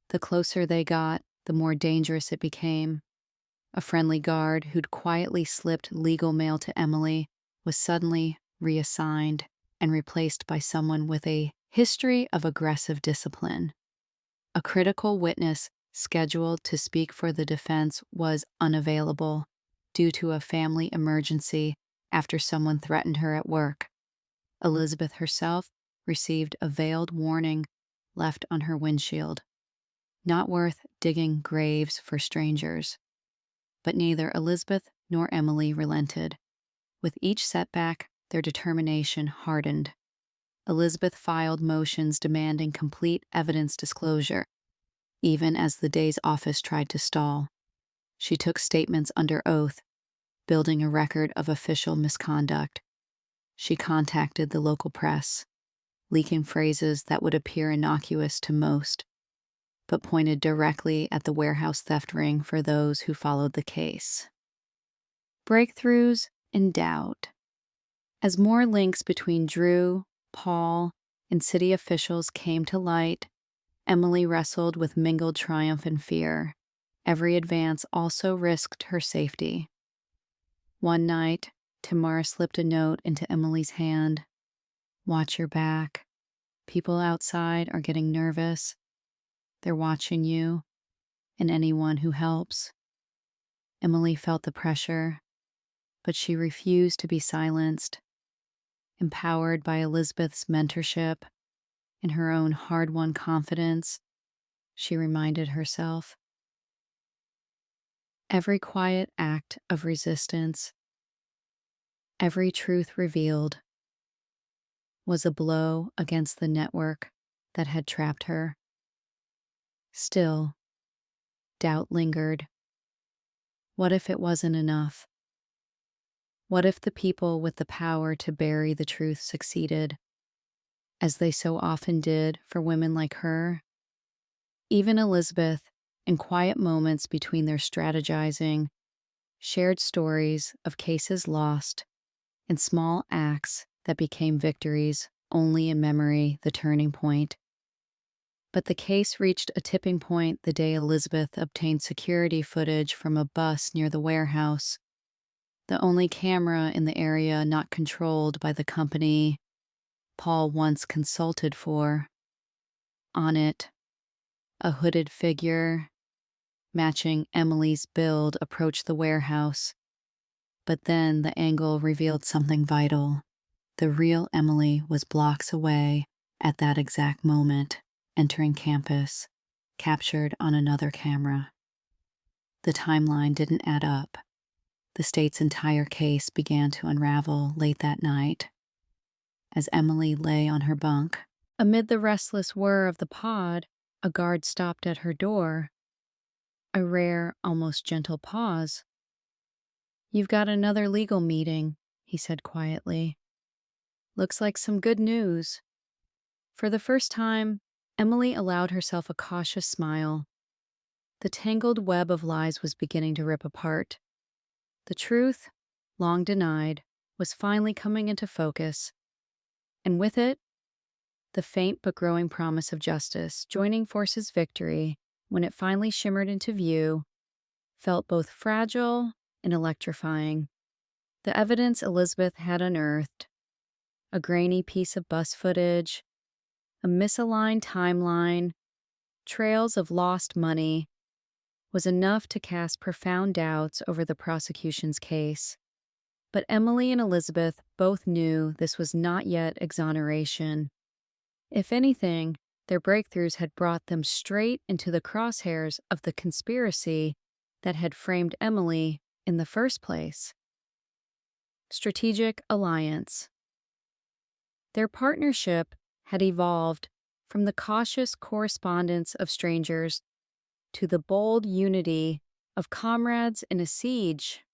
[SPEAKER 1] The closer they got, the more dangerous it became. A friendly guard who'd quietly slipped legal mail to Emily was suddenly reassigned and replaced by someone with a history of aggressive discipline. A critical witness scheduled to speak for the defense was unavailable due to a family emergency after someone threatened her at work. Elizabeth herself received a veiled warning left on her windshield. Not worth digging graves for strangers. But neither Elizabeth nor Emily relented. With each setback, their determination hardened. Elizabeth filed motions demanding complete evidence disclosure, even as the day's office tried to stall. She took statements under oath, building a record of official misconduct. She contacted the local press, leaking phrases that would appear innocuous to most, but pointed directly at the warehouse theft ring for those who followed the case. Breakthroughs in doubt. As more links between Drew, Paul, and city officials came to light, Emily wrestled with mingled triumph and fear. Every advance also risked her safety. One night, Tamara slipped a note into Emily's hand. "Watch your back. People outside are getting nervous. They're watching you and anyone who helps." Emily felt the pressure, but she refused to be silenced. Empowered by Elizabeth's mentorship and her own hard-won confidence, she reminded herself, every quiet act of resistance, every truth revealed, was a blow against the network that had trapped her. Still, doubt lingered. What if it wasn't enough? What if the people with the power to bury the truth succeeded, as they so often did for women like her? Even Elizabeth, in quiet moments between their strategizing, shared stories of cases lost and small acts that became victories only in memory, the turning point. But the case reached a tipping point the day Elizabeth obtained security footage from a bus near the warehouse. the only camera in the area not controlled by the company Paul once consulted for. On it, a hooded figure matching Emily's build approached the warehouse. But then the angle revealed something vital. The real Emily was blocks away at that exact moment, entering campus, captured on another camera. The timeline didn't add up. The state's entire case began to unravel late that night. As Emily lay on her bunk, amid the restless whir of the pod, a guard stopped at her door. A rare, almost gentle pause. "You've got another legal meeting," he said quietly. "Looks like some good news." For the first time, Emily allowed herself a cautious smile. The tangled web of lies was beginning to rip apart. The truth, long denied, was finally coming into focus, and with it, the faint but growing promise of justice, joining forces' victory, when it finally shimmered into view, felt both fragile and electrifying. The evidence Elizabeth had unearthed, a grainy piece of bus footage, a misaligned timeline, trails of lost money, was enough to cast profound doubts over the prosecution's case. But Emily and Elizabeth both knew this was not yet exoneration. If anything, their breakthroughs had brought them straight into the crosshairs of the conspiracy that had framed Emily in the first place. Strategic alliance. Their partnership had evolved from the cautious correspondence of strangers to the bold unity of comrades in a siege.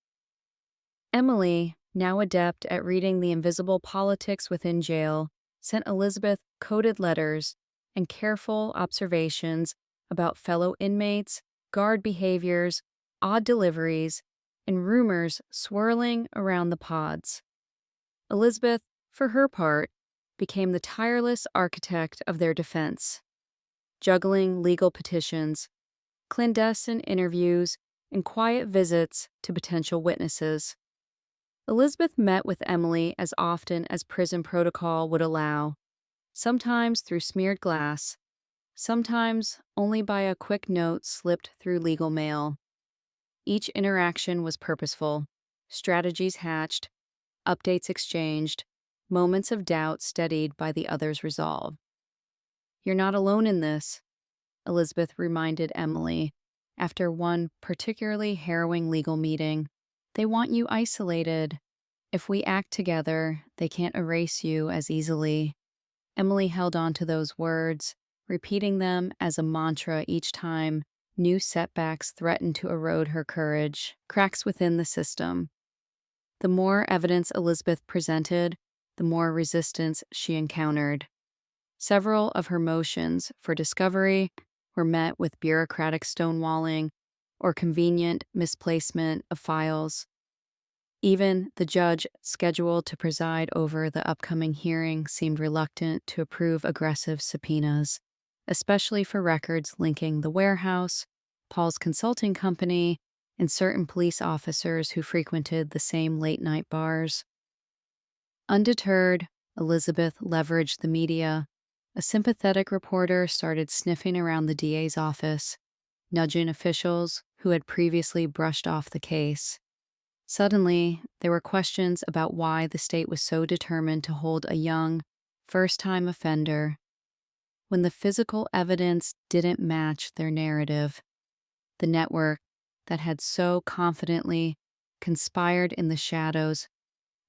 [SPEAKER 1] Emily, now adept at reading the invisible politics within jail, sent Elizabeth coded letters and careful observations about fellow inmates, guard behaviors, odd deliveries, and rumors swirling around the pods. Elizabeth, for her part, became the tireless architect of their defense, juggling legal petitions, clandestine interviews, and quiet visits to potential witnesses. Elizabeth met with Emily as often as prison protocol would allow, sometimes through smeared glass, sometimes only by a quick note slipped through legal mail. Each interaction was purposeful, strategies hatched, updates exchanged, moments of doubt steadied by the other's resolve. "You're not alone in this," Elizabeth reminded Emily after one particularly harrowing legal meeting. "They want you isolated. If we act together, they can't erase you as easily." Emily held on to those words, repeating them as a mantra each time new setbacks threatened to erode her courage, cracks within the system. The more evidence Elizabeth presented, the more resistance she encountered. Several of her motions for discovery were met with bureaucratic stonewalling or convenient misplacement of files. Even the judge scheduled to preside over the upcoming hearing seemed reluctant to approve aggressive subpoenas, especially for records linking the warehouse, Paul's consulting company, and certain police officers who frequented the same late-night bars. Undeterred, Elizabeth leveraged the media. A sympathetic reporter started sniffing around the DA's office, nudging officials who had previously brushed off the case. Suddenly, there were questions about why the state was so determined to hold a young, first-time offender when the physical evidence didn't match their narrative. The network that had so confidently conspired in the shadows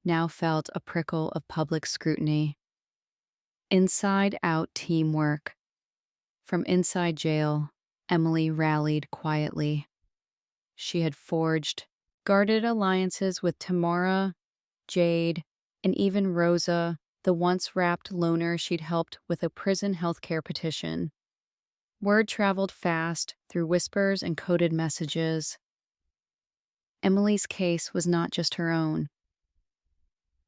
[SPEAKER 1] now felt a prickle of public scrutiny. Inside-out teamwork. From inside jail, Emily rallied quietly. She had forged guarded alliances with Tamara, Jade, and even Rosa, the once-wrapped loner she'd helped with a prison healthcare petition. Word traveled fast through whispers and coded messages. Emily's case was not just her own.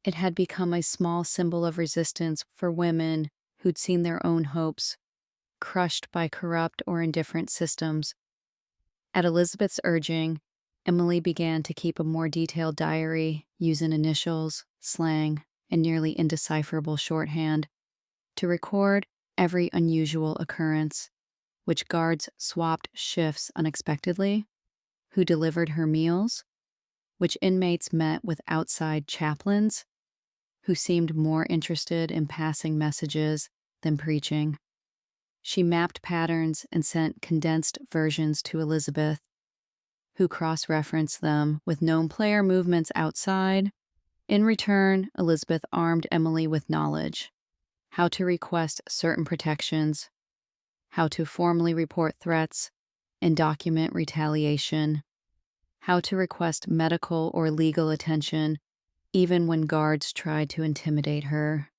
[SPEAKER 1] It had become a small symbol of resistance for women who'd seen their own hopes crushed by corrupt or indifferent systems. At Elizabeth's urging, Emily began to keep a more detailed diary using initials, slang, and nearly indecipherable shorthand to record every unusual occurrence, which guards swapped shifts unexpectedly, who delivered her meals, which inmates met with outside chaplains, who seemed more interested in passing messages than preaching. She mapped patterns and sent condensed versions to Elizabeth, who cross-referenced them with known player movements outside. In return, Elizabeth armed Emily with knowledge: how to request certain protections, how to formally report threats and document retaliation, how to request medical or legal attention even when guards tried to intimidate her.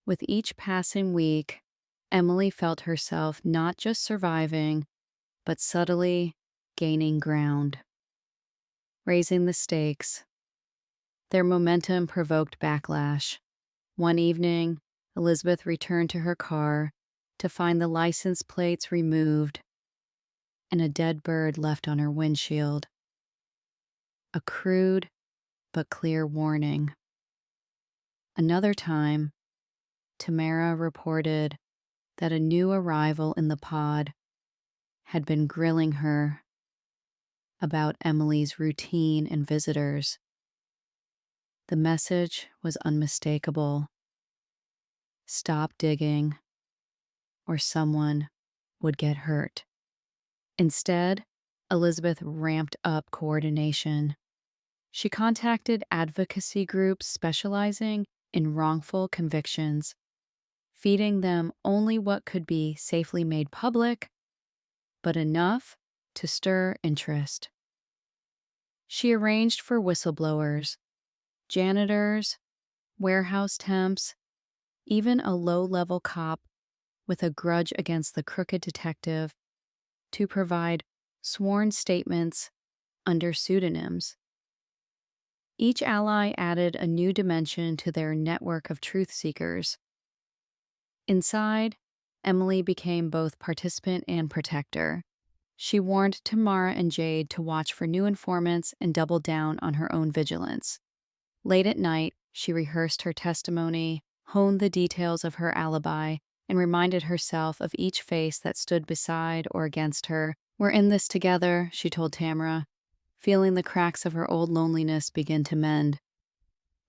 [SPEAKER 1] With each passing week, Emily felt herself not just surviving, but subtly gaining ground. Raising the stakes. Their momentum provoked backlash. One evening, Elizabeth returned to her car to find the license plates removed and a dead bird left on her windshield. A crude but clear warning. Another time, Tamara reported that a new arrival in the pod had been grilling her about Emily's routine and visitors. The message was unmistakable: stop digging, or someone would get hurt. Instead, Elizabeth ramped up coordination. She contacted advocacy groups specializing in wrongful convictions, feeding them only what could be safely made public, but enough to stir interest. She arranged for whistleblowers, janitors, warehouse temps, even a low-level cop with a grudge against the crooked detective to provide sworn statements under pseudonyms. Each ally added a new dimension to their network of truth seekers. Inside, Emily became both participant and protector. She warned Tamara and Jade to watch for new informants and doubled down on her own vigilance. Late at night, she rehearsed her testimony, honed the details of her alibi, and reminded herself of each face that stood beside or against her. "We're in this together," she told Tamara, feeling the cracks of her old loneliness begin to mend.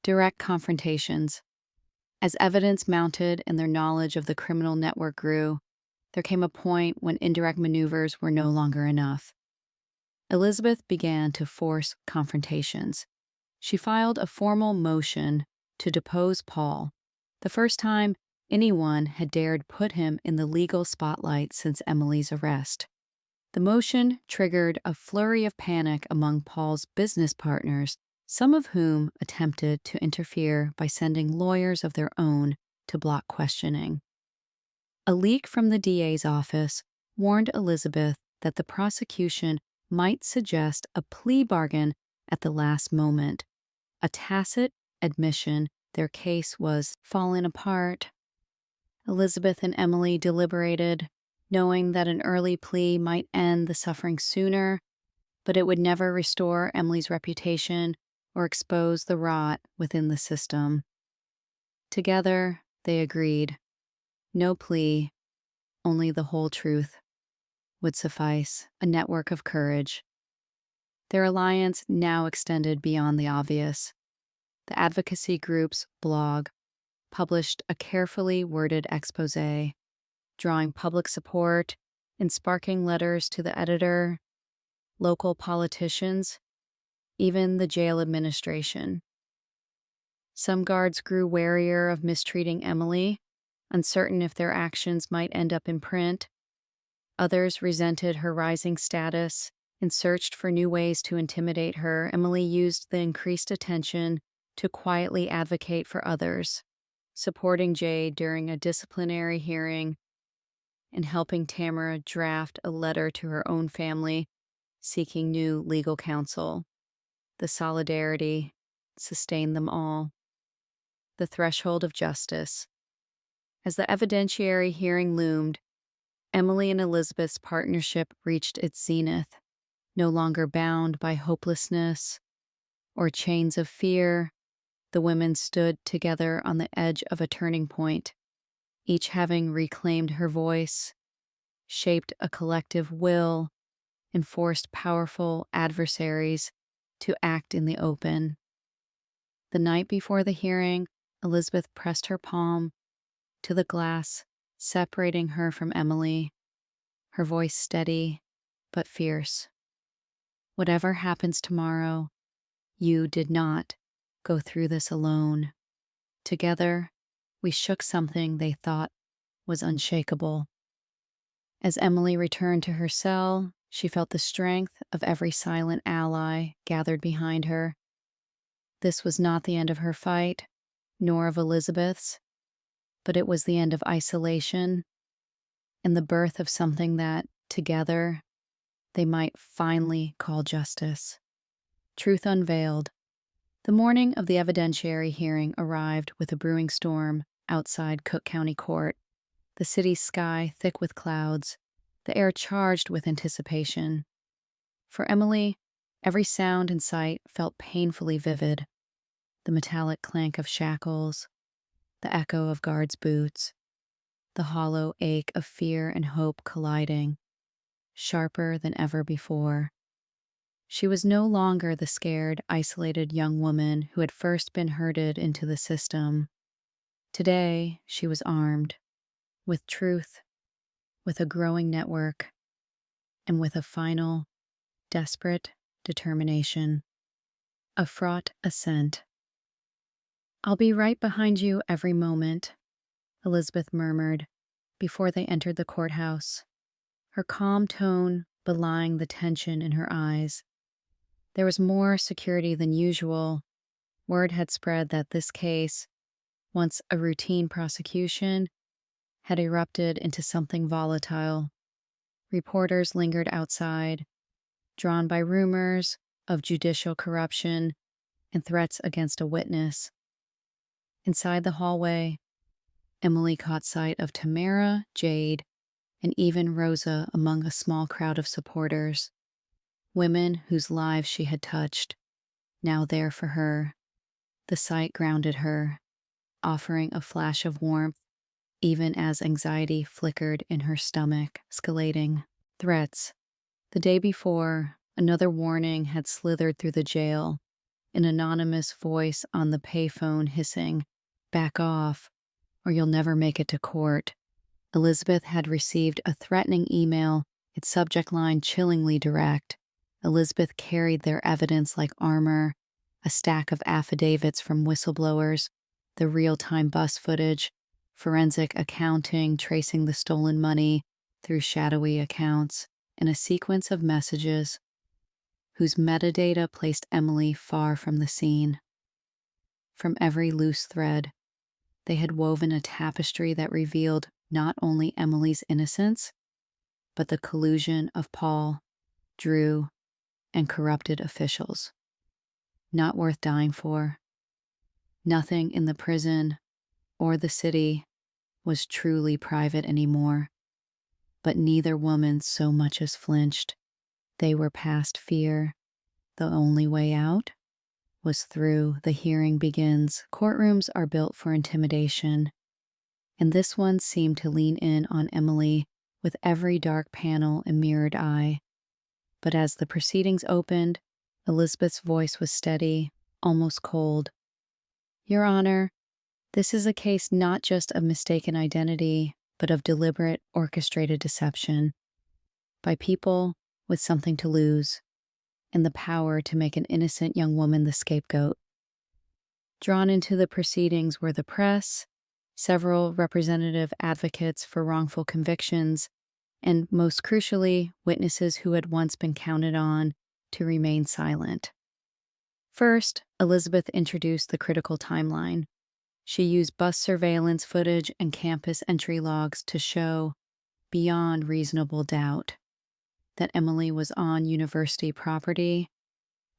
[SPEAKER 1] Direct confrontations. As evidence mounted and their knowledge of the criminal network grew, there came a point when indirect maneuvers were no longer enough. Elizabeth began to force confrontations. She filed a formal motion to depose Paul, the first time anyone had dared put him in the legal spotlight since Emily's arrest. The motion triggered a flurry of panic among Paul's business partners, some of whom attempted to interfere by sending lawyers of their own to block questioning. A leak from the DA's office warned Elizabeth that the prosecution might suggest a plea bargain at the last moment, a tacit admission their case was falling apart. Elizabeth and Emily deliberated, knowing that an early plea might end the suffering sooner, but it would never restore Emily's reputation or expose the rot within the system. Together, they agreed. No plea, only the whole truth would suffice, a network of courage. Their alliance now extended beyond the obvious. The advocacy group's blog published a carefully worded exposé, drawing public support and sparking letters to the editor, local politicians, even the jail administration. Some guards grew warier of mistreating Emily, uncertain if their actions might end up in print. Others resented her rising status and searched for new ways to intimidate her. Emily used the increased attention to quietly advocate for others, supporting Jade during a disciplinary hearing and helping Tamara draft a letter to her own family seeking new legal counsel. The solidarity sustained them all. The threshold of justice. As the evidentiary hearing loomed, Emily and Elizabeth's partnership reached its zenith. No longer bound by hopelessness or chains of fear, the women stood together on the edge of a turning point, each having reclaimed her voice, shaped a collective will, and forced powerful adversaries to act in the open. The night before the hearing, Elizabeth pressed her palm to the glass, separating her from Emily, her voice steady but fierce. Whatever happens tomorrow, you did not go through this alone. Together, we shook something they thought was unshakable. As Emily returned to her cell, she felt the strength of every silent ally gathered behind her. This was not the end of her fight, nor of Elizabeth's, but it was the end of isolation and the birth of something that, together, they might finally call justice. Truth unveiled. The morning of the evidentiary hearing arrived with a brewing storm outside Cook County Court, the city's sky thick with clouds, the air charged with anticipation. For Emily, every sound and sight felt painfully vivid. The metallic clank of shackles, the echo of guards' boots, the hollow ache of fear and hope colliding, sharper than ever before. She was no longer the scared, isolated young woman who had first been herded into the system. Today, she was armed, with truth, with a growing network, and with a final, desperate determination. A fraught ascent. "I'll be right behind you every moment," Elizabeth murmured before they entered the courthouse, her calm tone belying the tension in her eyes. There was more security than usual. Word had spread that this case, once a routine prosecution, had erupted into something volatile. Reporters lingered outside, drawn by rumors of judicial corruption and threats against a witness. Inside the hallway, Emily caught sight of Tamara, Jade, and even Rosa among a small crowd of supporters. Women whose lives she had touched, now there for her. The sight grounded her, offering a flash of warmth, even as anxiety flickered in her stomach, escalating. Threats. The day before, another warning had slithered through the jail, an anonymous voice on the payphone hissing, "Back off, or you'll never make it to court." Elizabeth had received a threatening email, its subject line chillingly direct. Elizabeth carried their evidence like armor, a stack of affidavits from whistleblowers, the real-time bus footage, forensic accounting tracing the stolen money through shadowy accounts, and a sequence of messages whose metadata placed Emily far from the scene. From every loose thread, they had woven a tapestry that revealed not only Emily's innocence, but the collusion of Paul, Drew, and corrupted officials. Not worth dying for. Nothing in the prison or the city was truly private anymore. But neither woman so much as flinched. They were past fear. The only way out was through. The hearing begins. Courtrooms are built for intimidation, and this one seemed to lean in on Emily with every dark panel and mirrored eye. But as the proceedings opened, Elizabeth's voice was steady, almost cold. "Your Honor, this is a case not just of mistaken identity, but of deliberate, orchestrated deception by people with something to lose and the power to make an innocent young woman the scapegoat." Drawn into the proceedings were the press, several representative advocates for wrongful convictions, and most crucially, witnesses who had once been counted on to remain silent. First, Elizabeth introduced the critical timeline. She used bus surveillance footage and campus entry logs to show, beyond reasonable doubt, that Emily was on university property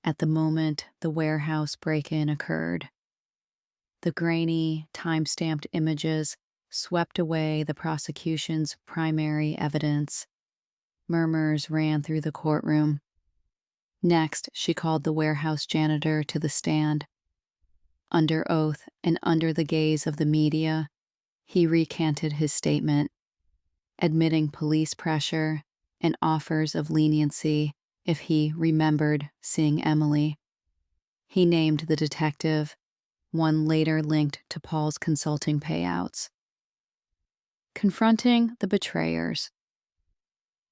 [SPEAKER 1] at the moment the warehouse break-in occurred. The grainy, time-stamped images swept away the prosecution's primary evidence. Murmurs ran through the courtroom. Next, she called the warehouse janitor to the stand. Under oath and under the gaze of the media, he recanted his statement, admitting police pressure and offers of leniency if he remembered seeing Emily. He named the detective, one later linked to Paul's consulting payouts. Confronting the betrayers.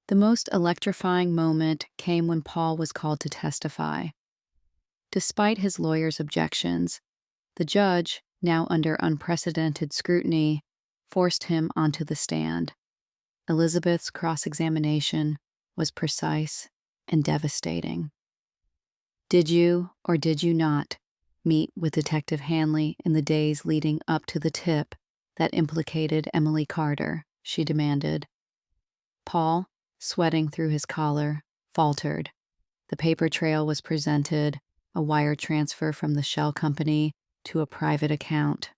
[SPEAKER 1] The most electrifying moment came when Paul was called to testify. Despite his lawyer's objections, the judge, now under unprecedented scrutiny, forced him onto the stand. Elizabeth's cross-examination was precise and devastating. Did you, or did you not, meet with Detective Hanley in the days leading up to the tip that implicated Emily Carter? She demanded. Paul, sweating through his collar, faltered. The paper trail was presented, a wire transfer from the shell company to a private account.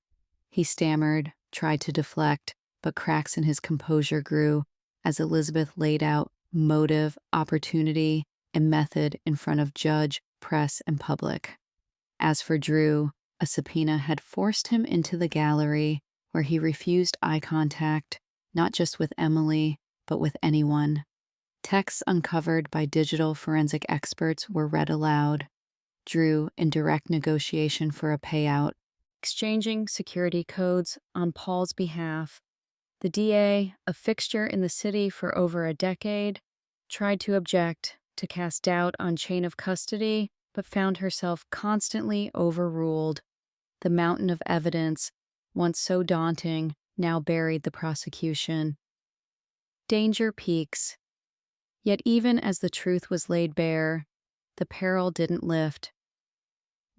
[SPEAKER 1] He stammered, tried to deflect, but cracks in his composure grew as Elizabeth laid out motive, opportunity, and method in front of judge, press, and public. As for Drew, a subpoena had forced him into the gallery where he refused eye contact, not just with Emily, but with anyone. Texts uncovered by digital forensic experts were read aloud. Drew in direct negotiation for a payout, exchanging security codes on Paul's behalf. The DA, a fixture in the city for over a decade, tried to object, to cast doubt on chain of custody, but found herself constantly overruled. The mountain of evidence, once so daunting, now buried the prosecution. Danger peaks. Yet even as the truth was laid bare, the peril didn't lift.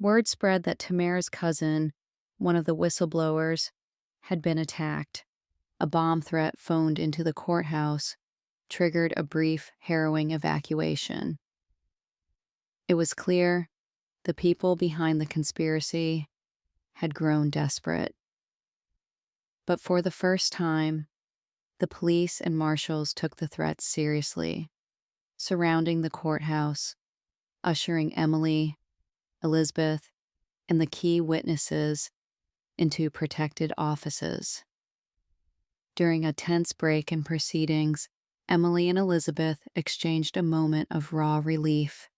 [SPEAKER 1] Word spread that Tamara's cousin, one of the whistleblowers, had been attacked. A bomb threat phoned into the courthouse triggered a brief, harrowing evacuation. It was clear the people behind the conspiracy had grown desperate. But for the first time, the police and marshals took the threat seriously, surrounding the courthouse, ushering Emily, Elizabeth, and the key witnesses into protected offices. During a tense break in proceedings, Emily and Elizabeth exchanged a moment of raw relief.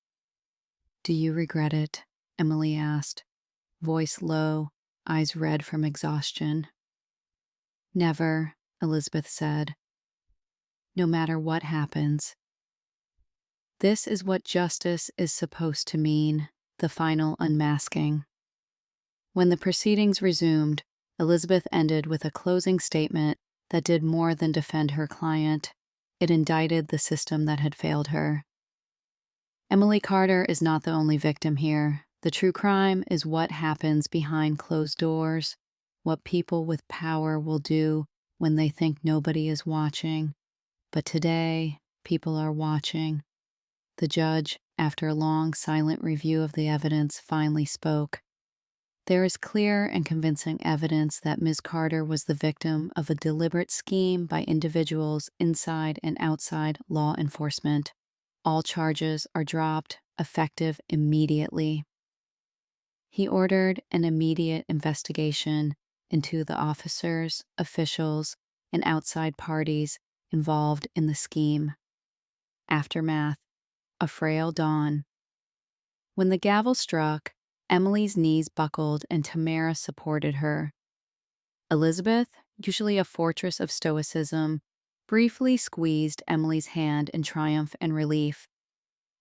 [SPEAKER 1] "Do you regret it?" Emily asked, voice low, eyes red from exhaustion. "Never," Elizabeth said. "No matter what happens." This is what justice is supposed to mean, the final unmasking. When the proceedings resumed, Elizabeth ended with a closing statement that did more than defend her client. It indicted the system that had failed her. Emily Carter is not the only victim here. The true crime is what happens behind closed doors, what people with power will do when they think nobody is watching. But today, people are watching. The judge, after a long, silent review of the evidence, finally spoke. There is clear and convincing evidence that Ms. Carter was the victim of a deliberate scheme by individuals inside and outside law enforcement. All charges are dropped, effective immediately. He ordered an immediate investigation into the officers, officials, and outside parties involved in the scheme. Aftermath: a frail dawn. When the gavel struck, Emily's knees buckled and Tamara supported her. Elizabeth, usually a fortress of stoicism, briefly squeezed Emily's hand in triumph and relief.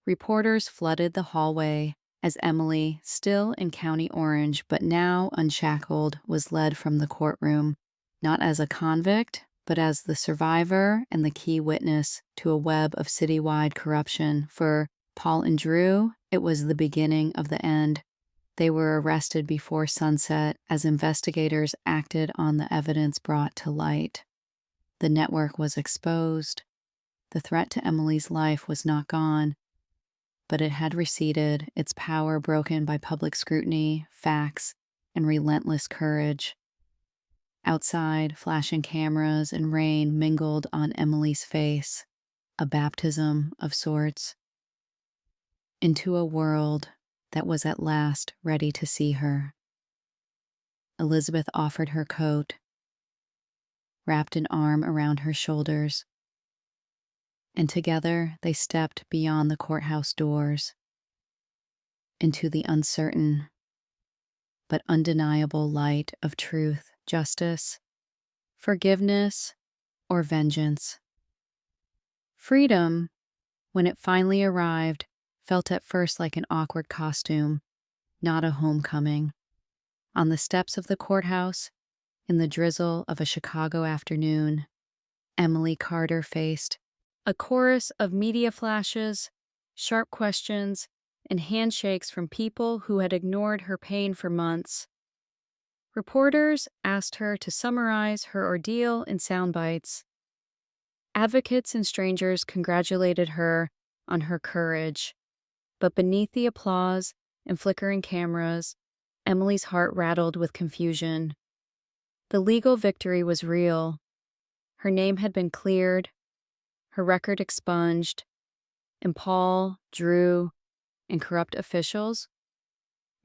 [SPEAKER 1] Reporters flooded the hallway as Emily, still in County Orange but now unshackled, was led from the courtroom, not as a convict, but as the survivor and the key witness to a web of citywide corruption. For Paul and Drew, it was the beginning of the end. They were arrested before sunset as investigators acted on the evidence brought to light. The network was exposed. The threat to Emily's life was not gone, but it had receded, its power broken by public scrutiny, facts, and relentless courage. Outside, flashing cameras and rain mingled on Emily's face, a baptism of sorts. into a world that was at last ready to see her. Elizabeth offered her coat, wrapped an arm around her shoulders, and together they stepped beyond the courthouse doors into the uncertain but undeniable light of truth, justice, forgiveness, or vengeance. Freedom, when it finally arrived, felt at first like an awkward costume, not a homecoming. On the steps of the courthouse, in the drizzle of a Chicago afternoon, Emily Carter faced a chorus of media flashes, sharp questions, and handshakes from people who had ignored her pain for months. Reporters asked her to summarize her ordeal in sound bites. Advocates and strangers congratulated her on her courage. But beneath the applause and flickering cameras, Emily's heart rattled with confusion. The legal victory was real. Her name had been cleared, her record expunged, and Paul, Drew, and corrupt officials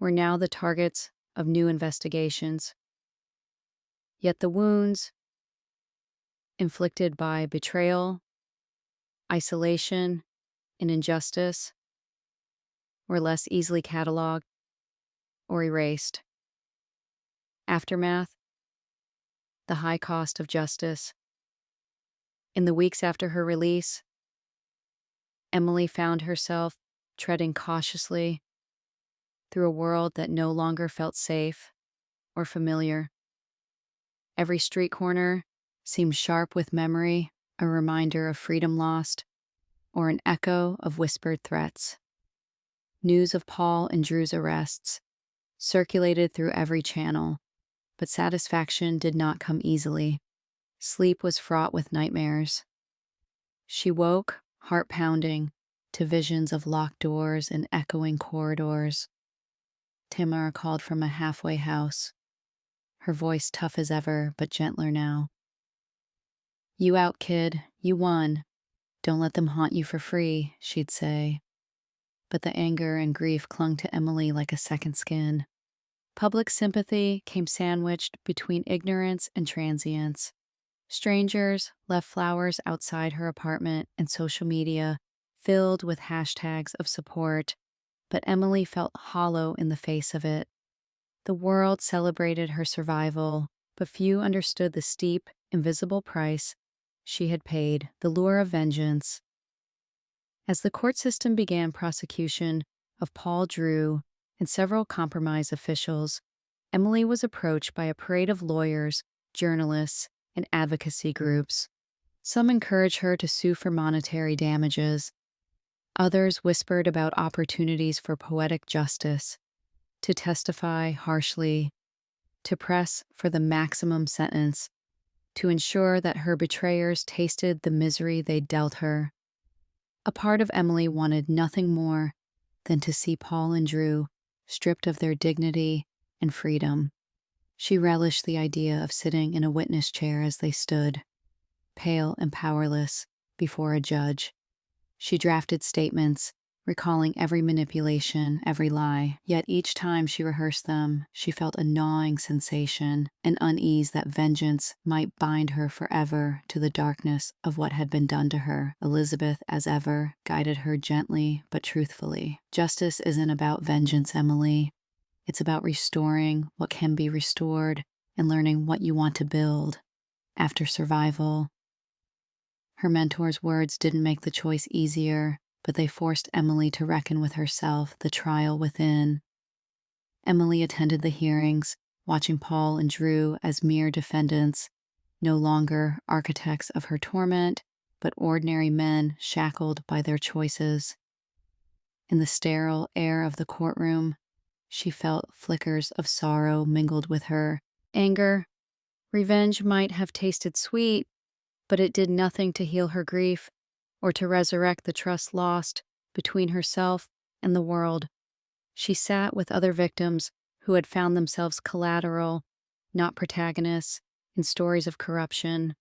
[SPEAKER 1] were now the targets of new investigations. Yet the wounds inflicted by betrayal, isolation, and injustice were less easily cataloged or erased. Aftermath: the high cost of justice. In the weeks after her release, Emily found herself treading cautiously through a world that no longer felt safe or familiar. Every street corner seemed sharp with memory, a reminder of freedom lost, or an echo of whispered threats. News of Paul and Drew's arrests circulated through every channel, but satisfaction did not come easily. Sleep was fraught with nightmares. She woke, heart pounding, to visions of locked doors and echoing corridors. Tamara called from a halfway house, her voice tough as ever, but gentler now. "You out, kid. You won. Don't let them haunt you for free," she'd say. But the anger and grief clung to Emily like a second skin. Public sympathy came sandwiched between ignorance and transience. Strangers left flowers outside her apartment, and social media filled with hashtags of support, but Emily felt hollow in the face of it. The world celebrated her survival, but few understood the steep, invisible price she had paid, the lure of vengeance. As the court system began prosecution of Paul Drew and several compromised officials, Emily was approached by a parade of lawyers, journalists, and advocacy groups. Some encouraged her to sue for monetary damages. Others whispered about opportunities for poetic justice, to testify harshly, to press for the maximum sentence, to ensure that her betrayers tasted the misery they dealt her. A part of Emily wanted nothing more than to see Paul and Drew stripped of their dignity and freedom. She relished the idea of sitting in a witness chair as they stood, pale and powerless, before a judge. She drafted statements, recalling every manipulation, every lie, yet each time she rehearsed them, she felt a gnawing sensation, an unease that vengeance might bind her forever to the darkness of what had been done to her. Elizabeth, as ever, guided her gently but truthfully. Justice isn't about vengeance, Emily. It's about restoring what can be restored and learning what you want to build after survival. Her mentor's words didn't make the choice easier, but they forced Emily to reckon with herself, the trial within. Emily attended the hearings, watching Paul and Drew as mere defendants, no longer architects of her torment, but ordinary men shackled by their choices. In the sterile air of the courtroom, she felt flickers of sorrow mingled with her anger. Revenge might have tasted sweet, but it did nothing to heal her grief or to resurrect the trust lost between herself and the world. She sat with other victims who had found themselves collateral, not protagonists, in stories of corruption.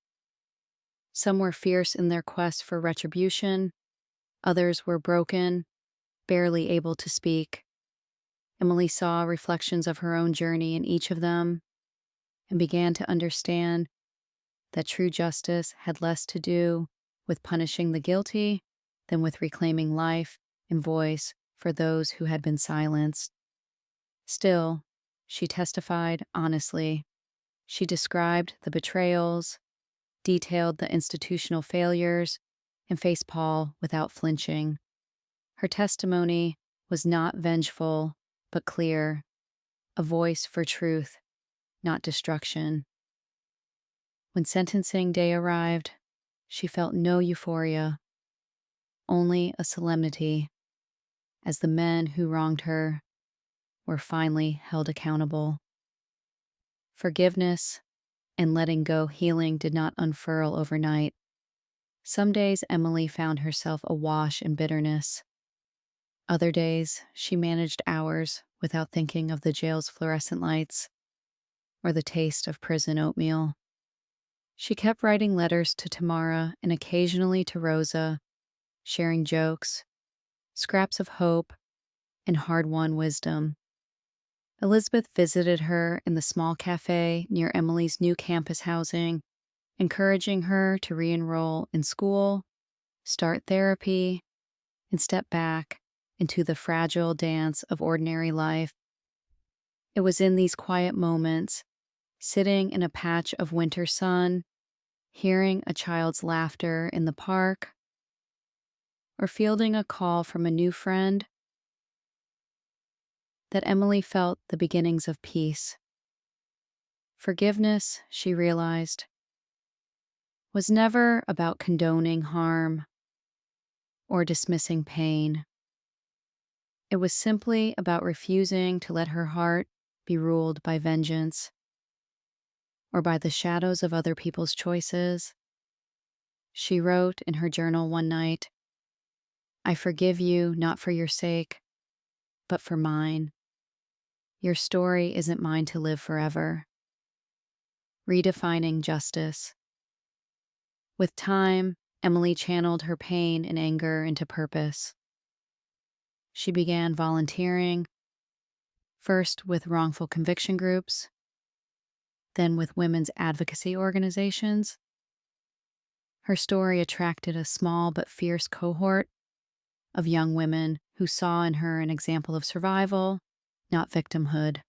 [SPEAKER 1] Some were fierce in their quest for retribution, others were broken, barely able to speak. Emily saw reflections of her own journey in each of them and began to understand that true justice had less to do with punishing the guilty than with reclaiming life and voice for those who had been silenced. Still, she testified honestly. She described the betrayals, detailed the institutional failures, and faced Paul without flinching. Her testimony was not vengeful, but clear, a voice for truth, not destruction. When sentencing day arrived, she felt no euphoria, only a solemnity, as the men who wronged her were finally held accountable. Forgiveness and letting go healing did not unfurl overnight. Some days Emily found herself awash in bitterness. Other days she managed hours without thinking of the jail's fluorescent lights or the taste of prison oatmeal. She kept writing letters to Tamara and occasionally to Rosa, sharing jokes, scraps of hope, and hard-won wisdom. Elizabeth visited her in the small cafe near Emily's new campus housing, encouraging her to re-enroll in school, start therapy, and step back into the fragile dance of ordinary life. It was in these quiet moments, sitting in a patch of winter sun, hearing a child's laughter in the park, or fielding a call from a new friend, that Emily felt the beginnings of peace. Forgiveness, she realized, was never about condoning harm or dismissing pain. It was simply about refusing to let her heart be ruled by vengeance or by the shadows of other people's choices. She wrote in her journal one night, "I forgive you not for your sake, but for mine. Your story isn't mine to live forever." Redefining justice. With time, Emily channeled her pain and anger into purpose. She began volunteering, first with wrongful conviction groups, then with women's advocacy organizations. Her story attracted a small but fierce cohort of young women who saw in her an example of survival, not victimhood.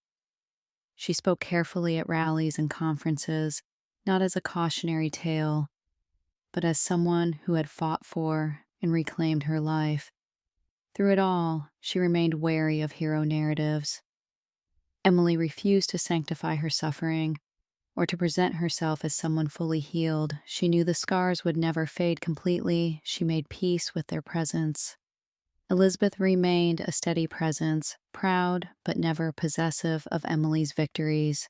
[SPEAKER 1] She spoke carefully at rallies and conferences, not as a cautionary tale, but as someone who had fought for and reclaimed her life. Through it all, she remained wary of hero narratives. Emily refused to sanctify her suffering or to present herself as someone fully healed. She knew the scars would never fade completely. She made peace with their presence. Elizabeth remained a steady presence, proud but never possessive of Emily's victories.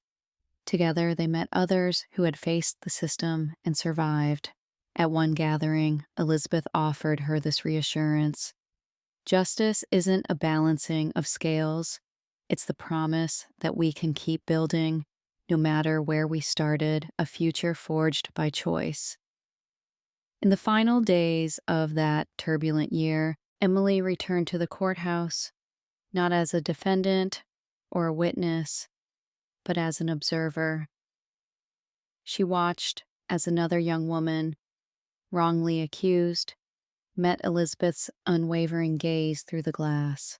[SPEAKER 1] Together, they met others who had faced the system and survived. At one gathering, Elizabeth offered her this reassurance. Justice isn't a balancing of scales. It's the promise that we can keep building, no matter where we started, a future forged by choice. In the final days of that turbulent year, Emily returned to the courthouse, not as a defendant or a witness, but as an observer. She watched as another young woman, wrongly accused, met Elizabeth's unwavering gaze through the glass.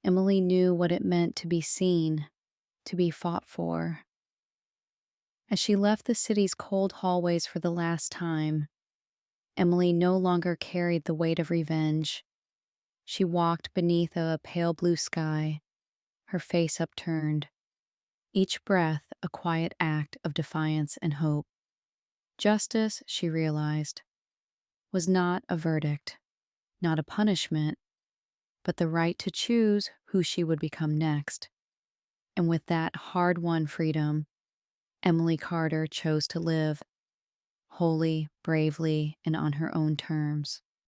[SPEAKER 1] Emily knew what it meant to be seen, to be fought for. As she left the city's cold hallways for the last time, Emily no longer carried the weight of revenge. She walked beneath a pale blue sky, her face upturned, each breath a quiet act of defiance and hope. Justice, she realized, was not a verdict, not a punishment, but the right to choose who she would become next. And with that hard-won freedom, Emily Carter chose to live, wholly, bravely, and on her own terms.